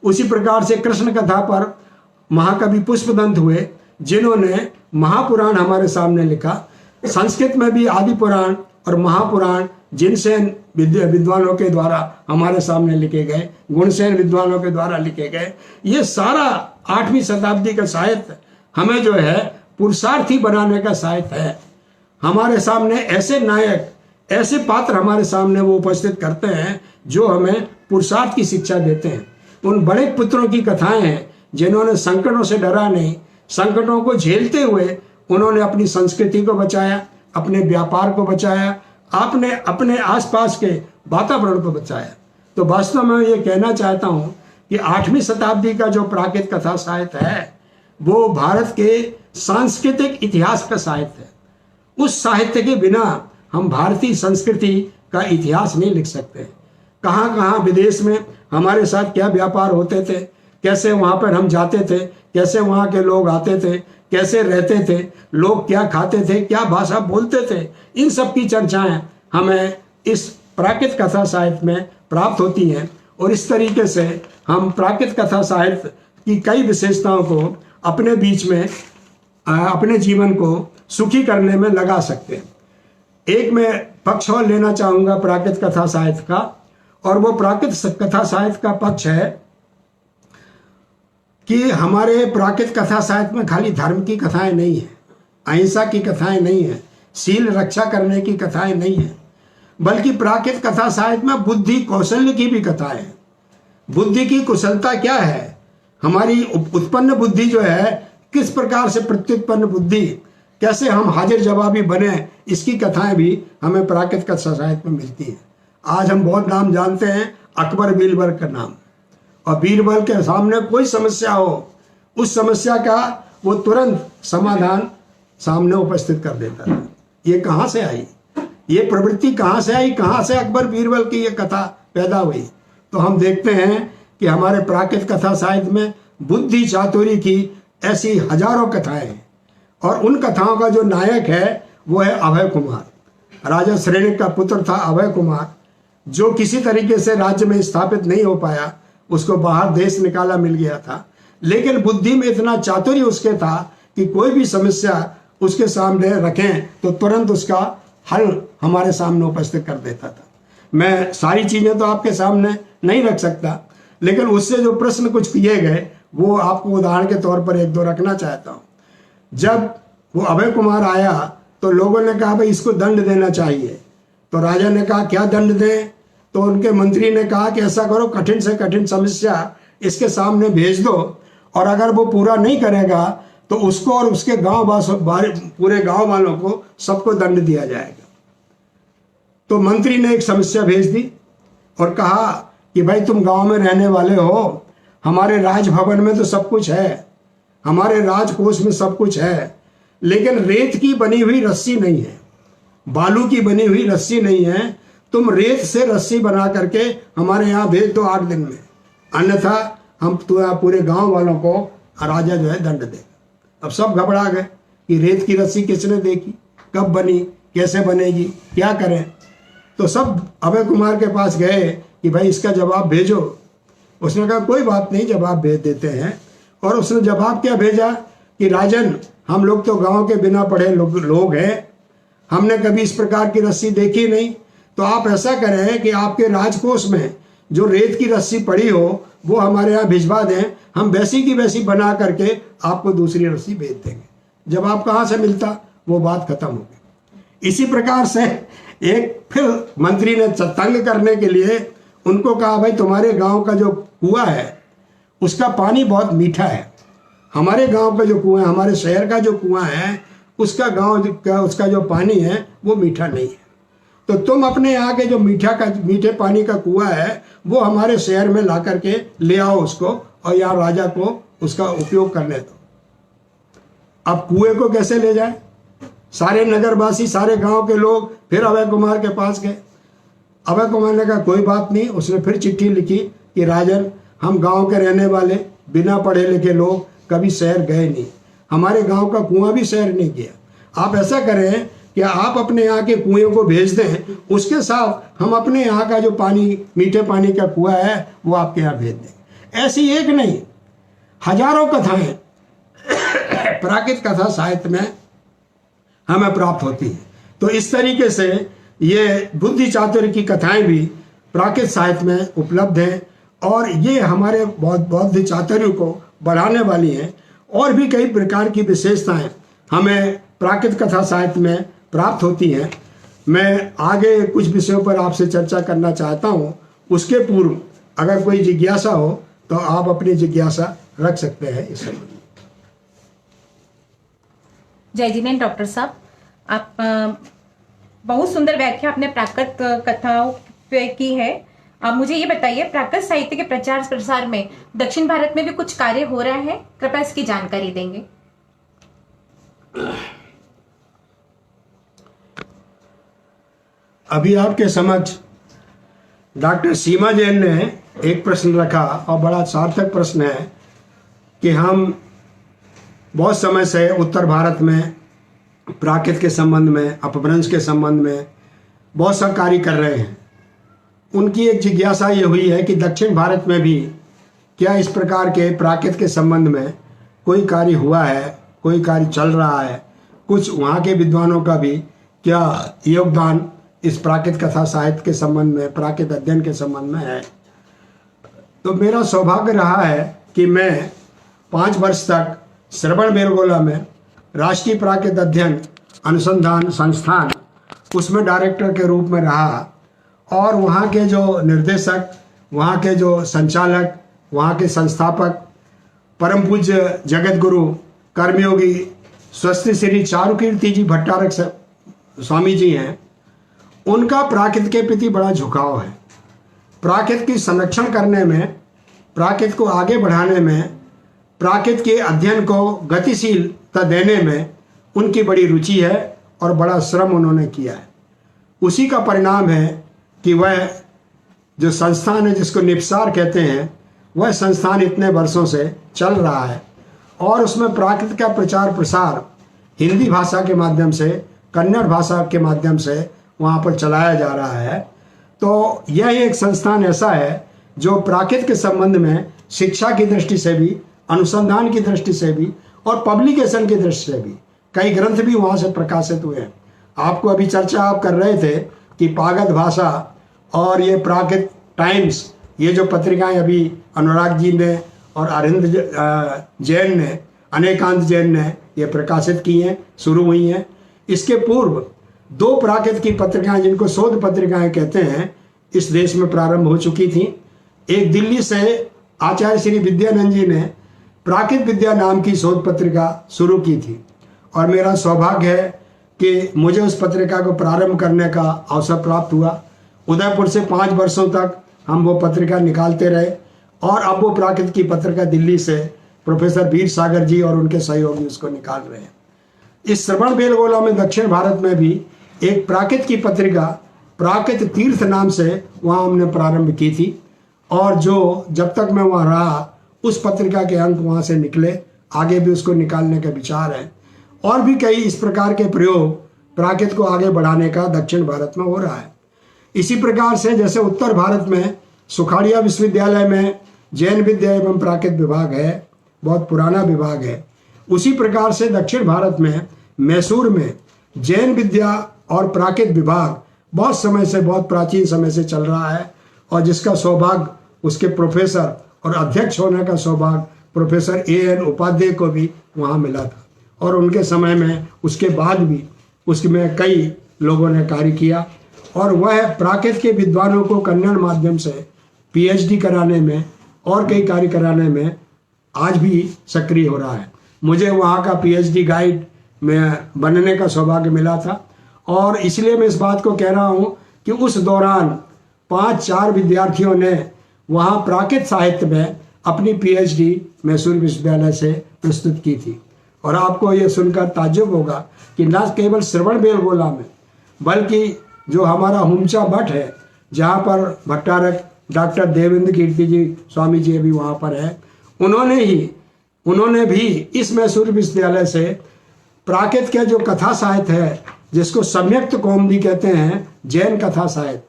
उसी प्रकार से कृष्ण कथा पर महाकवि पुष्पदंत हुए, जिन्होंने महापुराण हमारे सामने लिखा। संस्कृत में भी आदि पुराण और महापुराण जिनसेन विद्वानों के द्वारा हमारे सामने लिखे गए, गुणसेन विद्वानों के द्वारा लिखे गए। ये सारा 8वीं शताब्दी का साहित्य हमें जो है पुरुषार्थी बनाने का साहित्य है। हमारे सामने ऐसे नायक, ऐसे पात्र हमारे सामने वो उपस्थित करते हैं जो हमें पुरुषार्थ की शिक्षा देते हैं। उन बड़े पुत्रों की कथाएं हैं जिन्होंने संकटों से डरा नहीं, संकटों को झेलते हुए उन्होंने अपनी संस्कृति को बचाया, अपने व्यापार को बचाया, आपने अपने आसपास के वातावरण को बचाया। तो वास्तव में ये कहना चाहता हूँ कि 8वीं शताब्दी का जो प्राकृत कथा साहित्य है वो भारत के सांस्कृतिक इतिहास का साहित्य है। उस साहित्य के बिना हम भारतीय संस्कृति का इतिहास नहीं लिख सकते। कहाँ कहाँ विदेश में हमारे साथ क्या व्यापार होते थे, कैसे वहाँ पर हम जाते थे, कैसे वहाँ के लोग आते थे, कैसे रहते थे, लोग क्या खाते थे, क्या भाषा बोलते थे, इन सब की चर्चाएं हमें इस प्राकृत कथा साहित्य में प्राप्त होती हैं। और इस तरीके से हम प्राकृत कथा साहित्य की कई विशेषताओं को अपने बीच में अपने जीवन को सुखी करने में लगा सकते हैं। एक मैं पक्ष और लेना चाहूँगा प्राकृत कथा साहित्य का, और वो प्राकृत कथा साहित्य का पक्ष है कि हमारे प्राकृत कथा साहित्य में खाली धर्म की कथाएं नहीं है, अहिंसा की कथाएं नहीं है, शील रक्षा करने की कथाएं नहीं है, बल्कि प्राकृत कथा साहित्य में बुद्धि कौशल्य की भी कथाएं हैं। बुद्धि की कुशलता क्या है, हमारी उत्पन्न बुद्धि जो है, किस प्रकार से प्रत्युत्पन्न बुद्धि, कैसे हम हाजिर जवाबी बने, इसकी कथाएं भी हमें प्राकृत कथा साहित्य में मिलती हैं। आज हम बहुत नाम जानते हैं अकबर बीरबल का नाम, और बीरबल के सामने कोई समस्या हो, उस समस्या का वो तुरंत समाधान सामने उपस्थित कर देता था। ये कहाँ से आई, ये प्रवृत्ति कहाँ से आई, कहाँ से अकबर बीरबल की ये कथा पैदा हुई? तो हम देखते हैं कि हमारे प्राकृत कथा साहित्य में बुद्धि चातुरी की ऐसी हजारों कथाएं हैं, और उन कथाओं का जो नायक है वो है अभय कुमार। राजा श्रेणिक का पुत्र था अभय कुमार, जो किसी तरीके से राज्य में स्थापित नहीं हो पाया, उसको बाहर देश निकाला मिल गया था, लेकिन बुद्धि में इतना चातुर्य उसके था कि कोई भी समस्या उसके सामने रखें तो तुरंत उसका हल हमारे सामने उपस्थित कर देता था। मैं सारी चीज़ें तो आपके सामने नहीं रख सकता, लेकिन उससे जो प्रश्न कुछ किए गए वो आपको उदाहरण के तौर पर एक दो रखना चाहता हूँ। जब वो अभय कुमार आया तो लोगों ने कहा भाई इसको दंड देना चाहिए, तो राजा ने कहा क्या दंड दें? तो उनके मंत्री ने कहा कि ऐसा करो, कठिन से कठिन समस्या इसके सामने भेज दो, और अगर वो पूरा नहीं करेगा तो उसको और उसके पूरे गांव वालों को सबको दंड दिया जाएगा। तो मंत्री ने एक समस्या भेज दी और कहा कि भाई तुम गांव में रहने वाले हो, हमारे राजभवन में तो सब कुछ है, हमारे राजकोष में सब कुछ है, लेकिन रेत की बनी हुई रस्सी नहीं है, बालू की बनी हुई रस्सी नहीं है। तुम रेत से रस्सी बना करके हमारे यहाँ भेज दो 8 दिन में, अन्यथा हम पूरे गांव वालों को राजा जो है दंड देगा। अब सब घबरा गए कि रेत की रस्सी किसने देखी, कब बनी, कैसे बनेगी, क्या करें? तो सब अभय कुमार के पास गए कि भाई इसका जवाब भेजो। उसने कहा कोई बात नहीं, जवाब भेज देते हैं। और उसने जवाब क्या भेजा कि राजन, हम लोग तो गांव के बिना पढ़े लोग हैं, हमने कभी इस प्रकार की रस्सी देखी नहीं, तो आप ऐसा करें कि आपके राजकोष में जो रेत की रस्सी पड़ी हो वो हमारे यहाँ भिजवा दें, हम वैसी की वैसी बना करके आपको दूसरी रस्सी भेज देंगे। जवाब कहाँ से मिलता, वो बात खत्म हो गई। इसी प्रकार से एक फिर मंत्री ने तंग करने के लिए उनको कहा भाई तुम्हारे गांव का जो कुआं है उसका पानी बहुत मीठा है, हमारे गांव का जो कुआं है, हमारे शहर का जो कुआं है उसका जो पानी है वो मीठा नहीं है, तो तुम अपने यहाँ के जो मीठे पानी का कुआं है वो हमारे शहर में ला करके ले आओ उसको, और यहाँ राजा को उसका उपयोग करने दो। अब कुएं को कैसे ले जाए? सारे नगरवासी, सारे गांव के लोग फिर अभय कुमार के पास गए। अभय कुमार ने कहा कोई बात नहीं। उसने फिर चिट्ठी लिखी कि राजन, हम गांव के रहने वाले बिना पढ़े लिखे लोग कभी शहर गए नहीं, हमारे गांव का कुआं भी शहर नहीं गया। आप ऐसा करें कि आप अपने यहाँ के कुएं को भेज दें, उसके साथ हम अपने यहाँ का जो पानी, मीठे पानी का कुआं है वो आपके यहाँ भेज दें। ऐसी एक नहीं, हजारों कथाएं प्राकृत कथा साहित्य में हमें प्राप्त होती है। तो इस तरीके से ये बुद्धि चातुर्य की कथाएं भी प्राकृत साहित्य में उपलब्ध हैं, और ये हमारे बौद्ध चातुर्य को बढ़ाने वाली हैं। और भी कई प्रकार की विशेषताएं हमें प्राकृत कथा साहित्य में प्राप्त होती हैं। मैं आगे कुछ विषयों पर आपसे चर्चा करना चाहता हूँ। उसके पूर्व अगर कोई जिज्ञासा हो तो आप अपनी जिज्ञासा रख सकते हैं इस समय। जय जिनेंद्र डॉक्टर साहब, आप बहुत सुंदर व्याख्या अपने प्राकृत कथाओं पे की है। आप मुझे ये बताइए, प्राकृत साहित्य के प्रचार प्रसार में दक्षिण भारत में भी कुछ कार्य हो रहा है? कृपया इसकी जानकारी देंगे। अभी आपके समक्ष डॉक्टर सीमा जैन ने एक प्रश्न रखा और बड़ा सार्थक प्रश्न है कि हम बहुत समय से उत्तर भारत में प्राकृत के संबंध में, अपभ्रंश के संबंध में बहुत सा कार्य कर रहे हैं। उनकी एक जिज्ञासा ये हुई है कि दक्षिण भारत में भी क्या इस प्रकार के प्राकृत के संबंध में कोई कार्य हुआ है, कोई कार्य चल रहा है, कुछ वहाँ के विद्वानों का भी क्या योगदान इस प्राकृत कथा साहित्य के संबंध में, प्राकृत अध्ययन के संबंध में है। तो मेरा सौभाग्य रहा है कि मैं 5 वर्ष तक श्रवणबेलगोला में राष्ट्रीय प्राकृत अध्ययन अनुसंधान संस्थान उसमें डायरेक्टर के रूप में रहा और वहाँ के जो निर्देशक, वहाँ के जो संचालक, वहाँ के संस्थापक परम पूज्य जगत गुरु कर्मयोगी स्वस्ति श्री चारुकीर्ति जी भट्टारक स्वामी जी हैं। उनका प्राकृत के प्रति बड़ा झुकाव है। प्राकृत की संरक्षण करने में, प्राकृत को आगे बढ़ाने में, प्राकृत के अध्ययन को गतिशीलता देने में उनकी बड़ी रुचि है और बड़ा श्रम उन्होंने किया है। उसी का परिणाम है कि वह जो संस्थान है जिसको निपसार कहते हैं, वह संस्थान इतने वर्षों से चल रहा है और उसमें प्राकृत का प्रचार प्रसार हिंदी भाषा के माध्यम से, कन्नड़ भाषा के माध्यम से वहाँ पर चलाया जा रहा है। तो यह एक संस्थान ऐसा है जो प्राकृत के संबंध में शिक्षा की दृष्टि से भी, अनुसंधान की दृष्टि से भी और पब्लिकेशन की दृष्टि से भी कई ग्रंथ भी वहाँ से प्रकाशित हुए हैं। आपको अभी चर्चा आप कर रहे थे कि पागत भाषा और ये प्राकृत टाइम्स, ये जो पत्रिकाएं अभी अनुराग जी ने और अरिंद जैन ने, अनेकांत जैन ने ये प्रकाशित की हैं, शुरू हुई हैं। इसके पूर्व 2 प्राकृत की पत्रिकाएं जिनको शोध पत्रिकाएं कहते हैं इस देश में प्रारंभ हो चुकी थी। एक दिल्ली से आचार्य श्री विद्यानंद जी ने प्राकृत विद्या नाम की शोध पत्रिका शुरू की थी और मेरा सौभाग्य है कि मुझे उस पत्रिका को प्रारंभ करने का अवसर प्राप्त हुआ। उदयपुर से 5 वर्षों तक हम वो पत्रिका निकालते रहे और अब वो प्राकृत की पत्रिका दिल्ली से प्रोफेसर वीर सागर जी और उनके सहयोगी उसको निकाल रहे हैं। इस श्रवणबेलगोला में दक्षिण भारत में भी एक प्राकृत की पत्रिका प्राकृत तीर्थ नाम से वहाँ हमने प्रारंभ की थी और जो जब तक मैं वहाँ रहा उस पत्रिका के अंक वहाँ से निकले, आगे भी उसको निकालने का विचार है। और भी कई इस प्रकार के प्रयोग प्राकृत को आगे बढ़ाने का दक्षिण भारत में हो रहा है। इसी प्रकार से जैसे उत्तर भारत में सुखाड़िया विश्वविद्यालय में जैन विद्या एवं प्राकृत विभाग है, बहुत पुराना विभाग है, उसी प्रकार से दक्षिण भारत में मैसूर में जैन विद्या और प्राकृत विभाग बहुत समय से, बहुत प्राचीन समय से चल रहा है और जिसका सौभाग्य उसके प्रोफेसर और अध्यक्ष होने का सौभाग्य प्रोफेसर A.N. उपाध्याय को भी वहाँ मिला था और उनके समय में उसके बाद भी उसमें कई लोगों ने कार्य किया और वह प्राकृत के विद्वानों को कन्नड़ माध्यम से PhD कराने में और कई कार्य कराने में आज भी सक्रिय हो रहा है। मुझे वहाँ का PhD गाइड में बनने का सौभाग्य मिला था और इसलिए मैं इस बात को कह रहा हूँ कि उस दौरान 5-4 विद्यार्थियों ने वहाँ प्राकृत साहित्य में अपनी PhD मैसूर विश्वविद्यालय से प्रस्तुत की थी। और आपको ये सुनकर ताज्जुब होगा कि न केवल श्रवणबेलगोला में बल्कि जो हमारा हुमचा भट्ट है, जहाँ पर भट्टारक डॉक्टर देवेंद्र कीर्ति जी स्वामी जी भी वहाँ पर है, उन्होंने भी इस मैसूर विश्वविद्यालय से प्राकृत के जो कथा साहित्य है, जिसको सम्यक्त कौमुदी कहते हैं, जैन कथा साहित्य,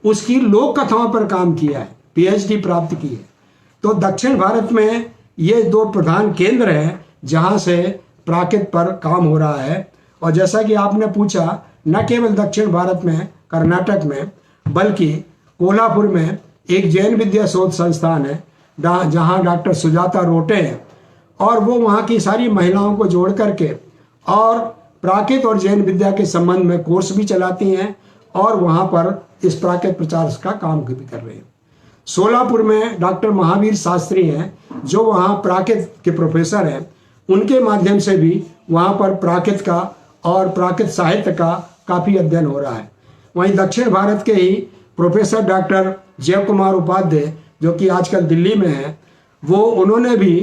उसकी लोक कथाओं पर काम किया है, PhD प्राप्त की है। तो दक्षिण भारत में ये 2 प्रधान केंद्र हैं जहाँ से प्राकृत पर काम हो रहा है। और जैसा कि आपने पूछा, न केवल दक्षिण भारत में, कर्नाटक में, बल्कि कोल्हापुर में एक जैन विद्या शोध संस्थान है जहाँ डॉक्टर सुजाता रोटे हैं और वो वहाँ की सारी महिलाओं को जोड़ करके और प्राकृत और जैन विद्या के संबंध में कोर्स भी चलाती हैं और वहाँ पर इस प्राकृत प्रचार का काम भी कर रहे हैं। सोलापुर में डॉक्टर महावीर शास्त्री हैं जो वहाँ प्राकृत के प्रोफेसर हैं, उनके माध्यम से भी वहाँ पर प्राकृत का और प्राकृत साहित्य का काफ़ी अध्ययन हो रहा है। वहीं दक्षिण भारत के ही प्रोफेसर डॉक्टर जय कुमार उपाध्याय जो कि आजकल दिल्ली में हैं, उन्होंने भी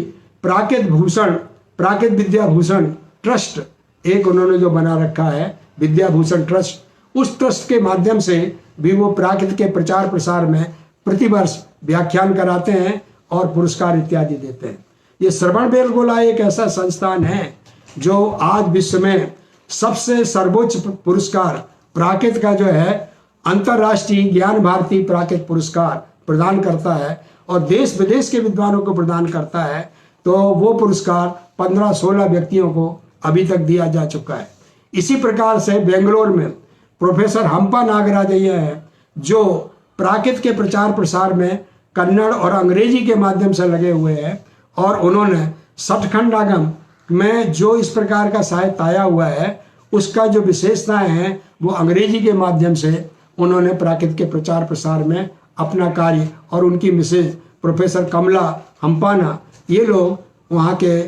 प्राकृत विद्या भूषण ट्रस्ट एक उन्होंने जो बना रखा है, विद्या भूषण ट्रस्ट, उस ट्रस्ट के माध्यम से भी वो प्राकृत के प्रचार प्रसार में प्रतिवर्ष व्याख्यान कराते हैं और पुरस्कार इत्यादि देते हैं। ये श्रवणबेलगोला एक ऐसा संस्थान है जो आज विश्व में सबसे सर्वोच्च पुरस्कार प्राकृत का जो है अंतर्राष्ट्रीय ज्ञान भारती प्राकृत पुरस्कार प्रदान करता है और देश विदेश के विद्वानों को प्रदान करता है। तो वो पुरस्कार 15-16 व्यक्तियों को अभी तक दिया जा चुका है। इसी प्रकार से बेंगलोर में प्रोफेसर हम्पा नागराजय्या है जो प्राकृत के प्रचार प्रसार में कन्नड़ और अंग्रेजी के माध्यम से लगे हुए हैं और उन्होंने सठखंडागम में जो इस प्रकार का साहित्य आया हुआ है उसका जो विशेषताएं हैं वो अंग्रेजी के माध्यम से उन्होंने प्राकृत के प्रचार प्रसार में अपना कार्य और उनकी मिसेज प्रोफेसर कमला हम्पाना, ये लोग वहाँ के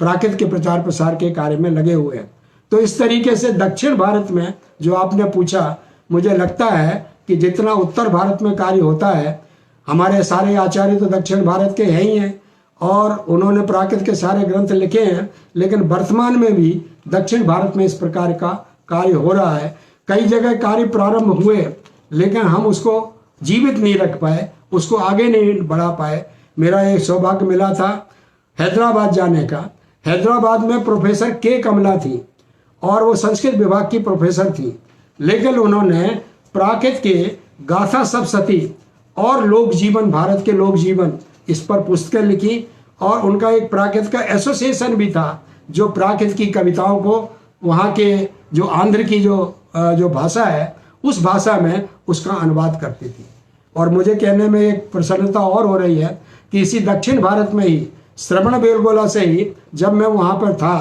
प्राकृत के प्रचार प्रसार के कार्य में लगे हुए हैं। तो इस तरीके से दक्षिण भारत में जो आपने पूछा, मुझे लगता है कि जितना उत्तर भारत में कार्य होता है, हमारे सारे आचार्य तो दक्षिण भारत के हैं ही हैं और उन्होंने प्राकृत के सारे ग्रंथ लिखे हैं, लेकिन वर्तमान में भी दक्षिण भारत में इस प्रकार का कार्य हो रहा है। कई जगह कार्य प्रारंभ हुए लेकिन हम उसको जीवित नहीं रख पाए, उसको आगे नहीं बढ़ा पाए। मेरा एक सौभाग्य मिला था हैदराबाद जाने का। हैदराबाद में प्रोफेसर के कमला थी और वो संस्कृत विभाग की प्रोफेसर थी, लेकिन उन्होंने प्राकृत के गाथा सप्तशती और लोक जीवन, भारत के लोक जीवन, इस पर पुस्तकें लिखी और उनका एक प्राकृत का एसोसिएशन भी था जो प्राकृत की कविताओं को वहाँ के जो आंध्र की जो भाषा है उस भाषा में उसका अनुवाद करती थी। और मुझे कहने में एक प्रसन्नता और हो रही है कि इसी दक्षिण भारत में ही श्रवणबेलगोला से ही जब मैं वहाँ पर था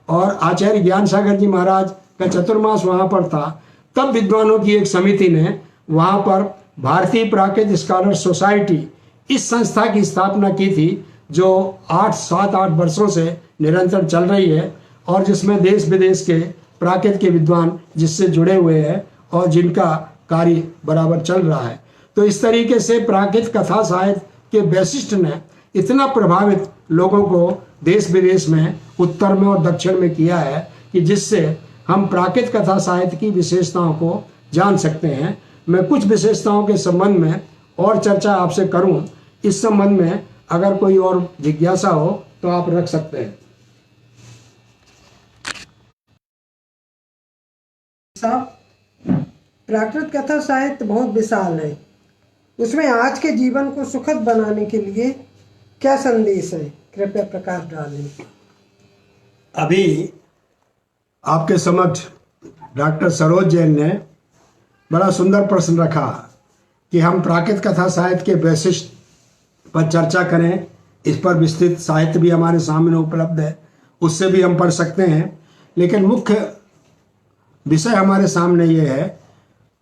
और आचार्य ज्ञान सागर जी महाराज का चतुर्मास वहाँ पर था, तब विद्वानों की एक समिति ने वहाँ पर भारतीय प्राकृत स्कॉलर सोसाइटी इस संस्था की स्थापना की थी जो 7-8 वर्षों से निरंतर चल रही है और जिसमें देश विदेश के प्राकृत के विद्वान जिससे जुड़े हुए हैं और जिनका कार्य बराबर चल रहा है। तो इस तरीके से प्राकृत कथा साहित्य के वैशिष्ट ने इतना प्रभावित लोगों को देश विदेश में, उत्तर में और दक्षिण में किया है कि जिससे हम प्राकृत कथा साहित्य की विशेषताओं को जान सकते हैं। मैं कुछ विशेषताओं के संबंध में और चर्चा आपसे करूं, इस संबंध में अगर कोई और जिज्ञासा हो तो आप रख सकते हैं। प्राकृत कथा साहित्य बहुत विशाल है, उसमें आज के जीवन को सुखद बनाने के लिए क्या संदेश है, कृपया प्रकाश डालें। अभी आपके समक्ष डॉक्टर सरोज जैन ने बड़ा सुंदर प्रश्न रखा कि हम प्राकृत कथा साहित्य के वैशिष्ट पर चर्चा करें। इस पर विस्तृत साहित्य भी हमारे सामने उपलब्ध है, उससे भी हम पढ़ सकते हैं, लेकिन मुख्य विषय हमारे सामने ये है,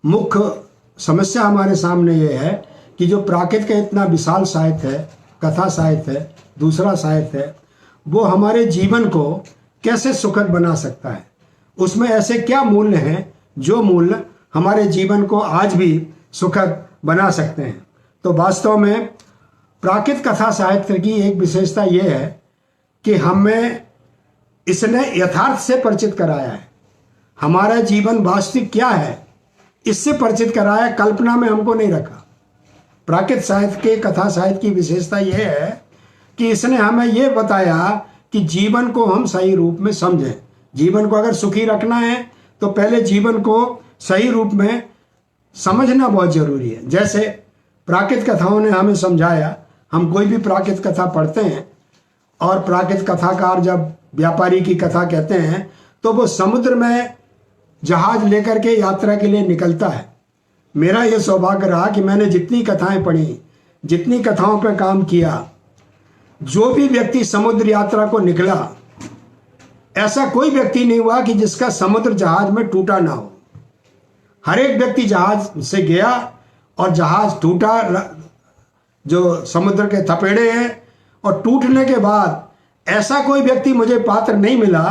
मुख्य समस्या हमारे सामने ये है कि जो प्राकृत का इतना विशाल साहित्य है, कथा साहित्य है, दूसरा साहित्य है, वो हमारे जीवन को कैसे सुखद बना सकता है। उसमें ऐसे क्या मूल्य हैं जो मूल्य हमारे जीवन को आज भी सुखद बना सकते हैं। तो वास्तव में प्राकृत कथा साहित्य की एक विशेषता ये है कि हमें इसने यथार्थ से परिचित कराया है। हमारा जीवन वास्तविक क्या है इससे परिचित कराया, कल्पना में हमको नहीं रखा। प्राकृत साहित्य के कथा साहित्य की विशेषता यह है कि इसने हमें यह बताया कि जीवन को हम सही रूप में समझें। जीवन को अगर सुखी रखना है तो पहले जीवन को सही रूप में समझना बहुत जरूरी है। जैसे प्राकृत कथाओं ने हमें समझाया, हम कोई भी प्राकृत कथा पढ़ते हैं और प्राकृत कथाकार जब व्यापारी की कथा कहते हैं तो वो समुद्र में जहाज लेकर के यात्रा के लिए निकलता है। मेरा ये सौभाग्य रहा कि मैंने जितनी कथाएं पढ़ी, जितनी कथाओं पर काम किया, जो भी व्यक्ति समुद्र यात्रा को निकला ऐसा कोई व्यक्ति नहीं हुआ कि जिसका समुद्र जहाज में टूटा ना हो। हर एक व्यक्ति जहाज से गया और जहाज टूटा, जो समुद्र के थपेड़े हैं, और टूटने के बाद ऐसा कोई व्यक्ति मुझे पात्र नहीं मिला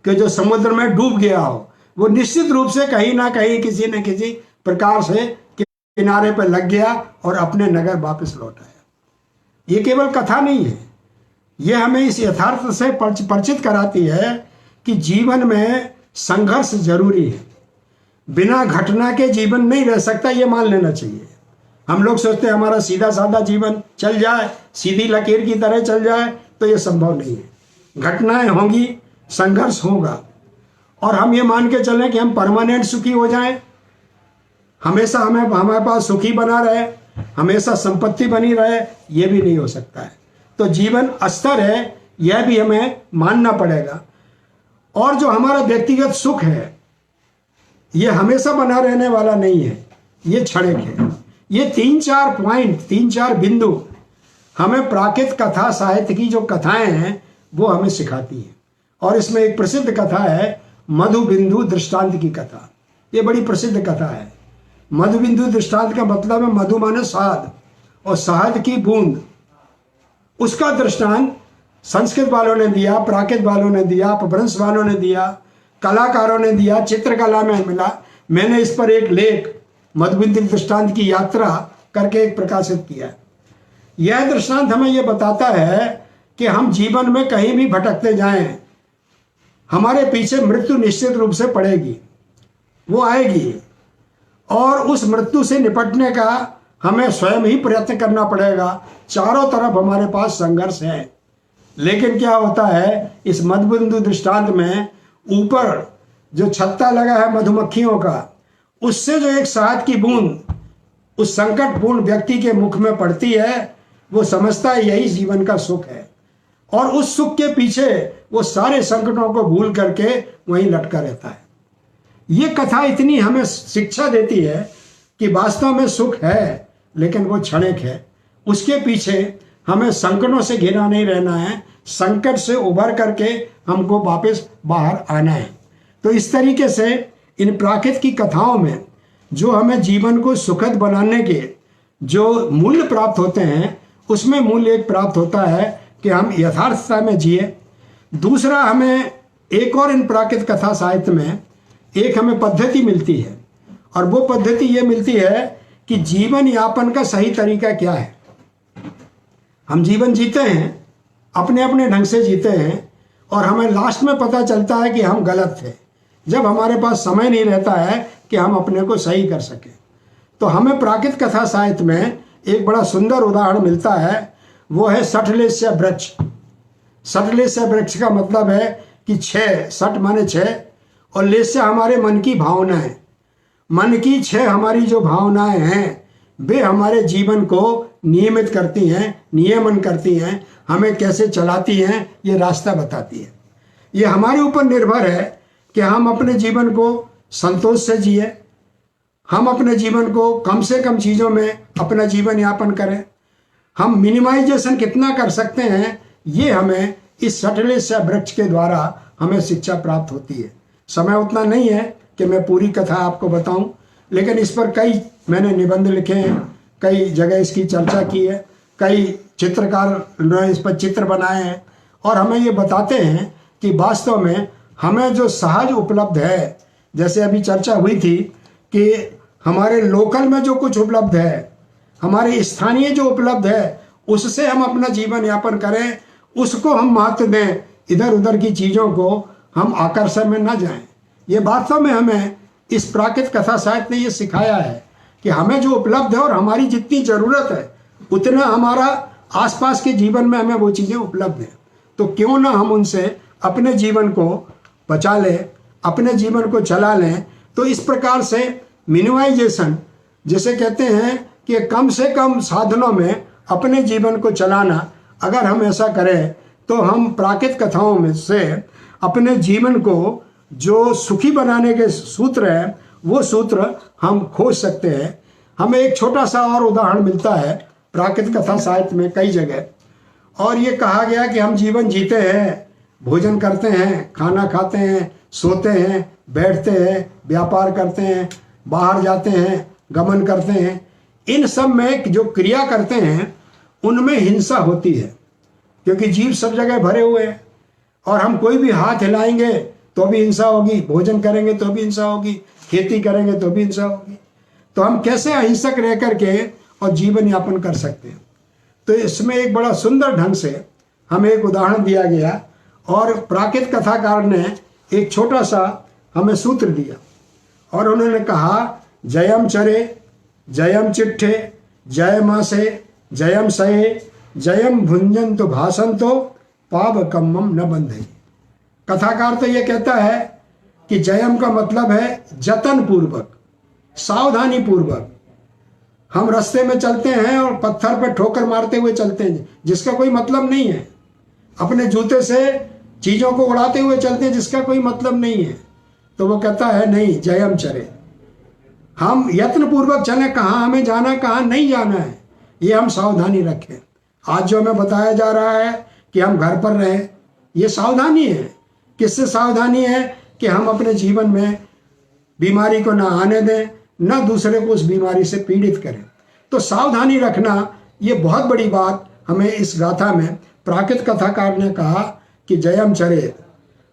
कि जो समुद्र में डूब गया हो। वो निश्चित रूप से कहीं ना कहीं किसी न किसी प्रकार से किनारे पर लग गया और अपने नगर वापस लौट आया। ये केवल कथा नहीं है, ये हमें इस यथार्थ से परिचित कराती है कि जीवन में संघर्ष जरूरी है। बिना घटना के जीवन नहीं रह सकता, ये मान लेना चाहिए। हम लोग सोचते हैं हमारा सीधा साधा जीवन चल जाए, सीधी लकीर की तरह चल जाए, तो ये संभव नहीं है। घटनाएं होंगी, संघर्ष होगा, और हम ये मान के चलें कि हम परमानेंट सुखी हो जाएं, हमेशा हमारे पास सुखी बना रहे, हमेशा संपत्ति बनी रहे, ये भी नहीं हो सकता है। तो जीवन अस्तर है, यह भी हमें मानना पड़ेगा। और जो हमारा व्यक्तिगत सुख है, ये हमेशा बना रहने वाला नहीं है, ये क्षणिक है। ये 3-4 पॉइंट, 3-4 बिंदु हमें प्राकृत कथा साहित्य की जो कथाएं हैं वो हमें सिखाती हैं। और इसमें एक प्रसिद्ध कथा है मधुबिंदु दृष्टांत की कथा। ये बड़ी प्रसिद्ध कथा है। मधुबिंदु दृष्टांत का मतलब है मधु माने शहद, और शहद की बूंद। उसका दृष्टांत संस्कृत वालों ने दिया, प्राकृत वालों ने दिया, अपभ्रंश वालों ने दिया, कलाकारों ने दिया, चित्रकला में मिला। मैंने इस पर एक लेख मधुबिंदु दृष्टांत की यात्रा करके एक प्रकाशित किया। यह दृष्टांत हमें यह बताता है कि हम जीवन में कहीं भी भटकते जाएं, हमारे पीछे मृत्यु निश्चित रूप से पड़ेगी, वो आएगी, और उस मृत्यु से निपटने का हमें स्वयं ही प्रयत्न करना पड़ेगा। चारों तरफ हमारे पास संघर्ष है। लेकिन क्या होता है, इस मधुबिंदु दृष्टांत में ऊपर जो छत्ता लगा है मधुमक्खियों का, उससे जो एक शहद की बूंद उस संकटपूर्ण व्यक्ति के मुख में पड़ती है, वो समझता है यही जीवन का सुख है, और उस सुख के पीछे वो सारे संकटों को भूल करके वहीं लटका रहता है। ये कथा इतनी हमें शिक्षा देती है कि वास्तव में सुख है, लेकिन वो क्षणिक है। उसके पीछे हमें संकटों से घिरा नहीं रहना है, संकट से उभर करके हमको वापस बाहर आना है। तो इस तरीके से इन प्राकृत की कथाओं में जो हमें जीवन को सुखद बनाने के जो मूल्य प्राप्त होते हैं, उसमें मूल्य एक प्राप्त होता है कि हम यथार्थता में जिए। दूसरा, हमें एक और इन प्राकृत कथा साहित्य में एक हमें पद्धति मिलती है, और वो पद्धति ये मिलती है कि जीवन यापन का सही तरीका क्या है। हम जीवन जीते हैं, अपने अपने ढंग से जीते हैं, और हमें लास्ट में पता चलता है कि हम गलत थे, जब हमारे पास समय नहीं रहता है कि हम अपने को सही कर सकें। तो हमें प्राकृत कथा साहित्य में एक बड़ा सुंदर उदाहरण मिलता है, वो है सठलेस्य वृक्ष। सठलेस्य वृक्ष का मतलब है कि 6, सठ माने 6, और लेस्य हमारे मन की भावनाएं। मन की 6 हमारी जो भावनाएं हैं, वे हमारे जीवन को नियमित करती हैं, नियमन करती हैं, हमें कैसे चलाती हैं, ये रास्ता बताती है। ये हमारे ऊपर निर्भर है कि हम अपने जीवन को संतोष से जिए, हम अपने जीवन को कम से कम चीज़ों में अपना जीवन यापन करें। हम मिनिमाइजेशन कितना कर सकते हैं, ये हमें इस सठलेस्य वृक्ष के द्वारा हमें शिक्षा प्राप्त होती है। समय उतना नहीं है कि मैं पूरी कथा आपको बताऊं, लेकिन इस पर कई मैंने निबंध लिखे हैं, कई जगह इसकी चर्चा की है, कई चित्रकार ने इस पर चित्र बनाए हैं, और हमें ये बताते हैं कि वास्तव में हमें जो सहज उपलब्ध है, जैसे अभी चर्चा हुई थी कि हमारे लोकल में जो कुछ उपलब्ध है, हमारे स्थानीय जो उपलब्ध है, उससे हम अपना जीवन यापन करें, उसको हम महत्व दें, इधर उधर की चीज़ों को हम आकर्षण में ना जाएं। ये वास्तव में हमें इस प्राकृत कथा साहित्य ने ये सिखाया है कि हमें जो उपलब्ध है और हमारी जितनी ज़रूरत है, उतना हमारा आसपास के जीवन में हमें वो चीज़ें उपलब्ध हैं। तो क्यों ना हम उनसे अपने जीवन को बचा लें, अपने जीवन को चला लें। तो इस प्रकार से मिनिमाइजेशन, जिसे कहते हैं कि कम से कम साधनों में अपने जीवन को चलाना, अगर हम ऐसा करें तो हम प्राकृत कथाओं में से अपने जीवन को जो सुखी बनाने के सूत्र हैं, वो सूत्र हम खोज सकते हैं। हमें एक छोटा सा और उदाहरण मिलता है प्राकृत कथा साहित्य में कई जगह, और ये कहा गया कि हम जीवन जीते हैं, भोजन करते हैं, खाना खाते हैं, सोते हैं, बैठते हैं, व्यापार करते हैं, बाहर जाते हैं, गमन करते हैं, इन सब में जो क्रिया करते हैं उनमें हिंसा होती है, क्योंकि जीव सब जगह भरे हुए हैं। और हम कोई भी हाथ हिलाएंगे तो भी हिंसा होगी, भोजन करेंगे तो भी हिंसा होगी, खेती करेंगे तो भी हिंसा होगी। तो हम कैसे अहिंसक रह करके और जीवन यापन कर सकते हैं? तो इसमें एक बड़ा सुंदर ढंग से हमें एक उदाहरण दिया गया और प्राकृत कथाकार ने एक छोटा सा हमें सूत्र दिया और उन्होंने कहा, जयम चरे, जयम चिट्ठे, जय मासे, जयम सहे, जयम भुंजन तो भाषण तो पाप कम्मम न बंधे। कथाकार तो ये कहता है कि जयम का मतलब है जतन पूर्वक, सावधानी पूर्वक। हम रास्ते में चलते हैं और पत्थर पर ठोकर मारते हुए चलते हैं जिसका कोई मतलब नहीं है, अपने जूते से चीज़ों को उड़ाते हुए चलते हैं जिसका कोई मतलब नहीं है। तो वो कहता है नहीं, जयम चरे, हम यत्न पूर्वक चलें, कहाँ हमें जाना है कहाँ नहीं जाना है, ये हम सावधानी रखें। आज जो हमें बताया जा रहा है कि हम घर पर रहें, ये सावधानी है। किससे सावधानी है? कि हम अपने जीवन में बीमारी को ना आने दें, ना दूसरे को उस बीमारी से पीड़ित करें। तो सावधानी रखना ये बहुत बड़ी बात हमें इस गाथा में प्राकृत कथाकार ने कहा कि जयम चरे,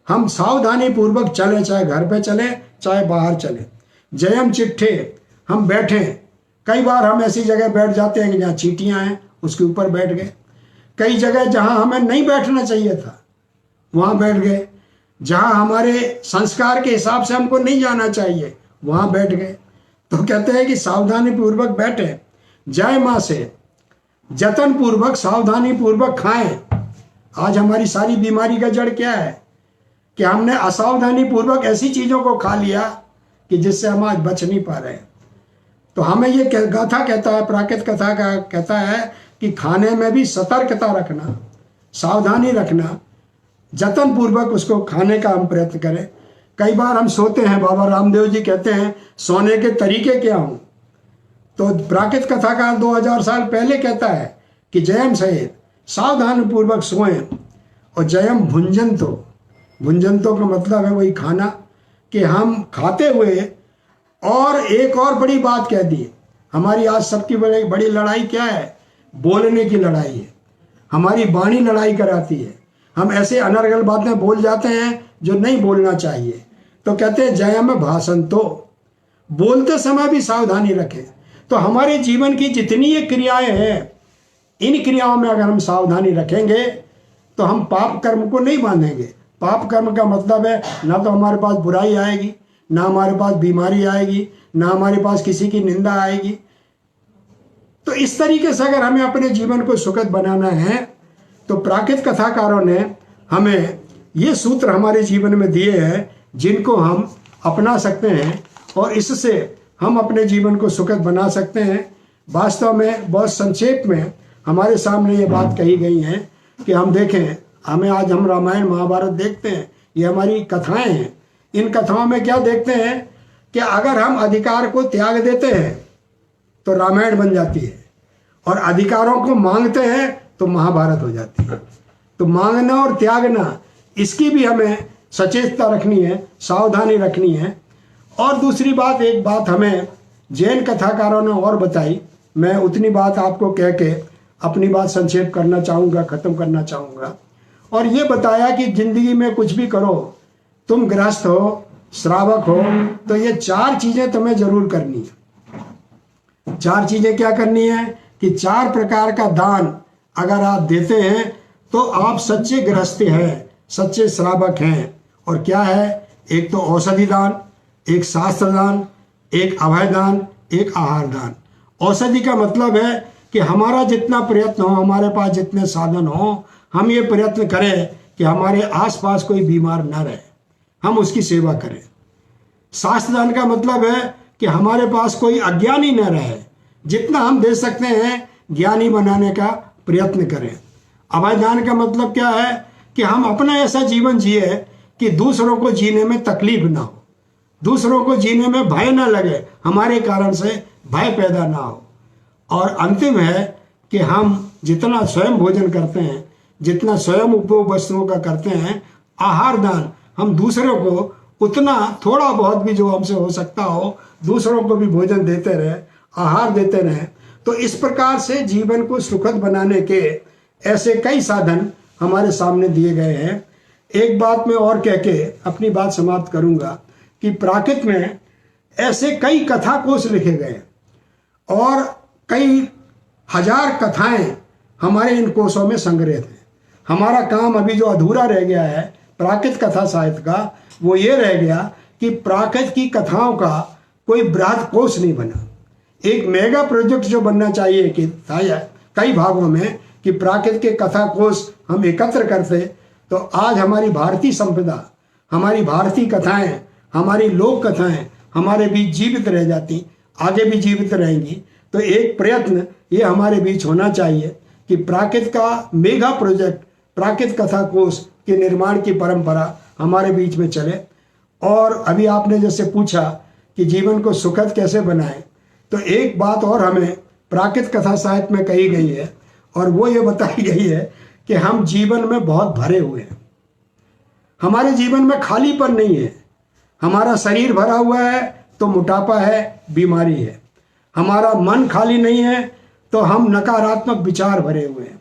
हम सावधानी पूर्वक चलें, चाहे घर पे चलें चाहे बाहर चलें। जयम चिट्ठे, हम बैठें। कई बार हम ऐसी जगह बैठ जाते हैं कि जहाँ चींटियाँ हैं उसके ऊपर बैठ गए, कई जगह जहाँ हमें नहीं बैठना चाहिए था वहाँ बैठ गए, जहाँ हमारे संस्कार के हिसाब से हमको नहीं जाना चाहिए वहाँ बैठ गए। तो कहते हैं कि सावधानी पूर्वक बैठे, जय माँ से, जतन पूर्वक सावधानी पूर्वक खाएं। आज हमारी सारी बीमारी का जड़ क्या है? कि हमने असावधानी पूर्वक ऐसी चीज़ों को खा लिया कि जिससे हम आज बच नहीं पा रहे हैं। तो हमें ये गाथा कहता है, प्राकृत कथा का कहता है कि खाने में भी सतर्कता रखना, सावधानी रखना, जतन पूर्वक उसको खाने का हम प्रयत्न करें। कई बार हम सोते हैं, बाबा रामदेव जी कहते हैं सोने के तरीके क्या हों। तो प्राकृत कथाकार 2000 साल पहले कहता है कि जयम सहित सावधानी पूर्वक सोएं, और जयम भुंजंतो, भुंजंतो का मतलब है वही खाना, कि हम खाते हुए। और एक और बड़ी बात कह दी, हमारी आज सबकी बड़ी लड़ाई क्या है? बोलने की लड़ाई है। हमारी वाणी लड़ाई कराती है, हम ऐसे अनर्गल बातें बोल जाते हैं जो नहीं बोलना चाहिए। तो कहते हैं जयम भाषण तो, बोलते समय भी सावधानी रखें। तो हमारे जीवन की जितनी ये क्रियाएं हैं, इन क्रियाओं में अगर हम सावधानी रखेंगे तो हम पाप कर्म को नहीं बांधेंगे। पाप कर्म का मतलब है ना तो हमारे पास बुराई आएगी, ना हमारे पास बीमारी आएगी, ना हमारे पास किसी की निंदा आएगी। तो इस तरीके से अगर हमें अपने जीवन को सुखद बनाना है तो प्राकृत कथाकारों ने हमें ये सूत्र हमारे जीवन में दिए हैं जिनको हम अपना सकते हैं और इससे हम अपने जीवन को सुखद बना सकते हैं। वास्तव में बहुत संक्षेप में हमारे सामने ये बात कही गई है कि हम देखें, हमें आज हम रामायण महाभारत देखते हैं, ये हमारी कथाएं हैं। इन कथाओं में क्या देखते हैं कि अगर हम अधिकार को त्याग देते हैं तो रामायण बन जाती है, और अधिकारों को मांगते हैं तो महाभारत हो जाती है। तो मांगना और त्यागना, इसकी भी हमें सचेतता रखनी है, सावधानी रखनी है। और दूसरी बात, एक बात हमें जैन कथाकारों ने और बताई, मैं उतनी बात आपको कह के अपनी बात संक्षेप करना चाहूँगा, ख़त्म करना चाहूँगा। और ये बताया कि ज़िंदगी में कुछ भी करो, तुम गृहस्थ हो, श्रावक हो, तो ये 4 चीज़ें तुम्हें ज़रूर करनी है। 4 चीज़ें क्या करनी है? कि 4 प्रकार का दान अगर आप देते हैं तो आप सच्चे गृहस्थी हैं, सच्चे श्रावक हैं। और क्या है? एक तो औषधि दान, एक शास्त्र दान, एक अभय दान, एक आहार दान। औषधि का मतलब है कि हमारा जितना प्रयत्न हो, हमारे पास जितने साधन हो, हम ये प्रयत्न करें कि हमारे आसपास कोई बीमार न रहे, हम उसकी सेवा करें। शास्त्र दान का मतलब है कि हमारे पास कोई अज्ञानी न रहे, जितना हम दे सकते हैं ज्ञानी बनाने का प्रयत्न करें। अभय दान का मतलब क्या है? कि हम अपना ऐसा जीवन जिए कि दूसरों को जीने में तकलीफ ना हो, दूसरों को जीने में भय ना लगे, हमारे कारण से भय पैदा ना हो। और अंतिम है कि हम जितना स्वयं भोजन करते हैं, जितना स्वयं उपभोग वस्तुओं का करते हैं, आहार दान, हम दूसरों को उतना थोड़ा बहुत भी जो हमसे हो सकता हो दूसरों को भी भोजन देते रहे, आहार देते रहें। तो इस प्रकार से जीवन को सुखद बनाने के ऐसे कई साधन हमारे सामने दिए गए हैं। एक बात मैं और कह के अपनी बात समाप्त करूंगा कि प्राकृत में ऐसे कई कथा कोश लिखे गए और कई हजार कथाएं हमारे इन कोशों में संग्रहित हैं। हमारा काम अभी जो अधूरा रह गया है प्राकृत कथा साहित्य का, वो ये रह गया कि प्राकृत की कथाओं का कोई बृहद कोश नहीं बना। एक मेगा प्रोजेक्ट जो बनना चाहिए कि था कई भागों में कि प्राकृत के कथा कोश हम एकत्र करते, तो आज हमारी भारतीय संपदा, हमारी भारतीय कथाएं, हमारी लोक कथाएं हमारे बीच जीवित रह जाती, आगे भी जीवित रहेंगी। तो एक प्रयत्न ये हमारे बीच होना चाहिए कि प्राकृत का मेगा प्रोजेक्ट, प्राकृत कथा कोश के निर्माण की परंपरा हमारे बीच में चले। और अभी आपने जैसे पूछा कि जीवन को सुखद कैसे बनाएं, तो एक बात और हमें प्राकृत कथा साहित्य में कही गई है और वो ये बताई गई है कि हम जीवन में बहुत भरे हुए हैं। हमारे जीवन में खालीपन नहीं है। हमारा शरीर भरा हुआ है तो मोटापा है, बीमारी है। हमारा मन खाली नहीं है तो हम नकारात्मक विचार भरे हुए हैं।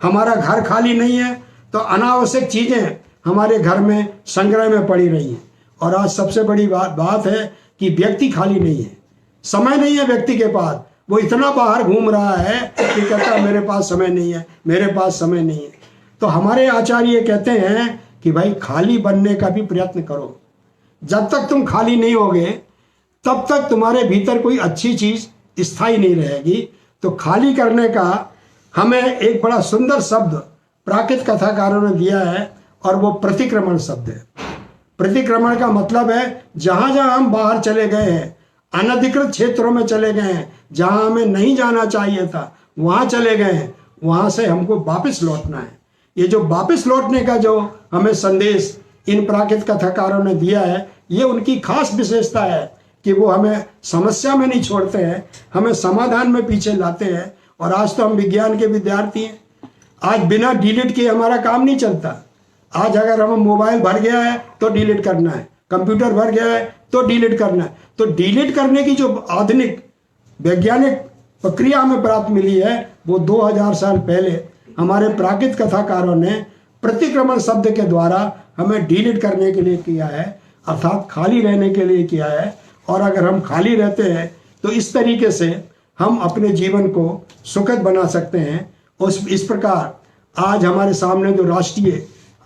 हमारा घर खाली नहीं है तो अनावश्यक चीज़ें हमारे घर में संग्रह में पड़ी रही हैं। और आज सबसे बड़ी बात है कि व्यक्ति खाली नहीं है, समय नहीं है व्यक्ति के पास। वो इतना बाहर घूम रहा है कि कहता है मेरे पास समय नहीं है, मेरे पास समय नहीं है। तो हमारे आचार्य कहते हैं कि भाई खाली बनने का भी प्रयत्न करो। जब तक तुम खाली नहीं होगे तब तक तुम्हारे भीतर कोई अच्छी चीज स्थायी नहीं रहेगी। तो खाली करने का हमें एक बड़ा सुंदर शब्द प्राकृत कथाकारों ने दिया है और वो प्रतिक्रमण शब्द है। प्रतिक्रमण का मतलब है जहां जहां हम बाहर चले गए हैं, अनधिकृत क्षेत्रों में चले गए हैं, जहां हमें नहीं जाना चाहिए था वहां चले गए हैं, वहां से हमको वापस लौटना है। ये जो वापस लौटने का जो हमें संदेश इन प्राकृत कथाकारों ने दिया है, ये उनकी खास विशेषता है कि वो हमें समस्या में नहीं छोड़ते हैं, हमें समाधान में पीछे लाते हैं। और आज तो हम विज्ञान के विद्यार्थी हैं। आज बिना डिलीट किए हमारा काम नहीं चलता। आज अगर हम मोबाइल भर गया है तो डिलीट करना है, कंप्यूटर भर गया है तो डिलीट करना है। तो डिलीट करने की जो आधुनिक वैज्ञानिक प्रक्रिया हमें प्राप्त मिली है वो 2000 साल पहले हमारे प्राकृत कथाकारों ने प्रतिक्रमण शब्द के द्वारा हमें डिलीट करने के लिए किया है, अर्थात खाली रहने के लिए किया है। और अगर हम खाली रहते हैं तो इस तरीके से हम अपने जीवन को सुखद बना सकते हैं। उस इस प्रकार आज हमारे सामने जो राष्ट्रीय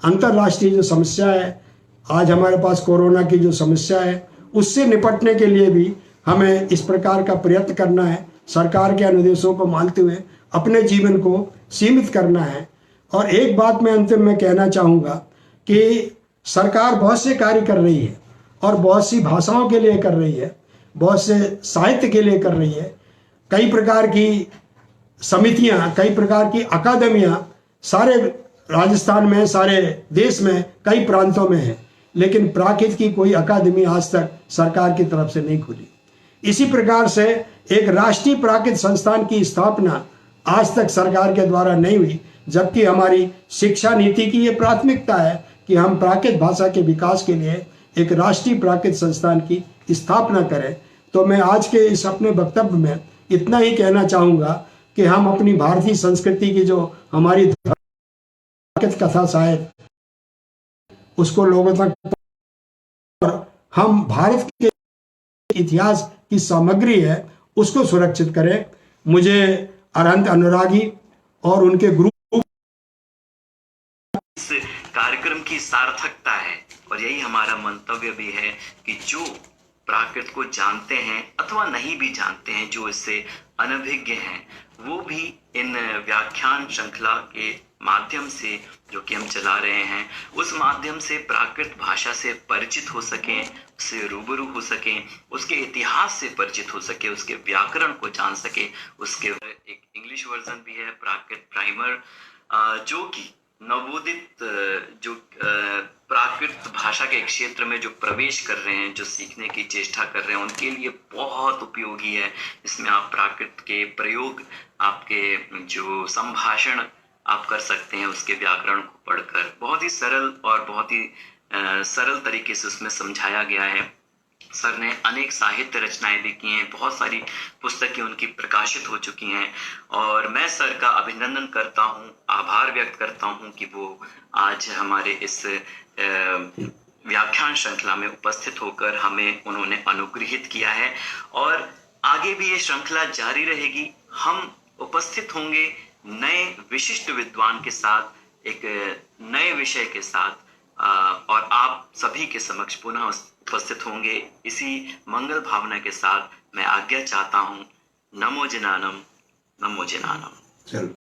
अंतर्राष्ट्रीय जो समस्या है, आज हमारे पास कोरोना की जो समस्या है, उससे निपटने के लिए भी हमें इस प्रकार का प्रयत्न करना है। सरकार के अनुदेशों को मानते हुए अपने जीवन को सीमित करना है। और एक बात मैं अंतिम में कहना चाहूँगा कि सरकार बहुत से कार्य कर रही है और बहुत सी भाषाओं के लिए कर रही है, बहुत से साहित्य के लिए कर रही है। कई प्रकार की समितियां, कई प्रकार की अकादमियां सारे राजस्थान में, सारे देश में, कई प्रांतों में है, लेकिन प्राकृत की कोई अकादमी आज तक सरकार की तरफ से नहीं खुली। इसी प्रकार से एक राष्ट्रीय प्राकृत संस्थान की स्थापना आज तक सरकार के द्वारा नहीं हुई, जबकि हमारी शिक्षा नीति की ये प्राथमिकता है कि हम प्राकृत भाषा के विकास के लिए एक राष्ट्रीय प्राकृत संस्थान की स्थापना करें। तो मैं आज के इस अपने वक्तव्य में इतना ही कहना चाहूँगा कि हम अपनी भारतीय संस्कृति की जो हमारी प्राकृत कथा साहित्य उसको लोगों तक, और हम भारत के इतिहास की सामग्री है उसको सुरक्षित करें। मुझे अरहंत अनुरागी और उनके ग्रुप इस कार्यक्रम की सार्थकता है और यही हमारा मंतव्य भी है कि जो प्राकृत को जानते हैं अथवा नहीं भी जानते हैं, जो इससे अनभिज्ञ हैं, वो भी इन व्याख्यान श्रृंखला के माध्यम से जो कि हम चला रहे हैं, उस माध्यम से प्राकृत भाषा से परिचित हो सकें, उससे रूबरू हो सकें, उसके इतिहास से परिचित हो सके, उसके व्याकरण को जान सके। उसके एक इंग्लिश वर्जन भी है, प्राकृत प्राइमर, जो कि नवोदित जो प्राकृत भाषा के क्षेत्र में जो प्रवेश कर रहे हैं, जो सीखने की चेष्टा कर रहे हैं, उनके लिए बहुत उपयोगी है। इसमें आप प्राकृत के प्रयोग, आपके जो संभाषण आप कर सकते हैं उसके व्याकरण को पढ़कर। बहुत ही सरल और बहुत ही सरल तरीके से उसमें समझाया गया है। सर ने अनेक साहित्य रचनाएं भी की हैं, बहुत सारी पुस्तकें उनकी प्रकाशित हो चुकी हैं और मैं सर का अभिनंदन करता हूं, आभार व्यक्त करता हूं कि वो आज हमारे इस व्याख्यान श्रृंखला में उपस्थित होकर हमें उन्होंने अनुग्रहित किया है और आगे भी ये श्रृंखला जारी रहेगी। हम उपस्थित होंगे नए विशिष्ट विद्वान के साथ, एक नए विषय के साथ और आप सभी के समक्ष पुनः उपस्थित होंगे। इसी मंगल भावना के साथ मैं आज्ञा चाहता हूँ। नमो जिनानम, नमो जिनानम। चलो।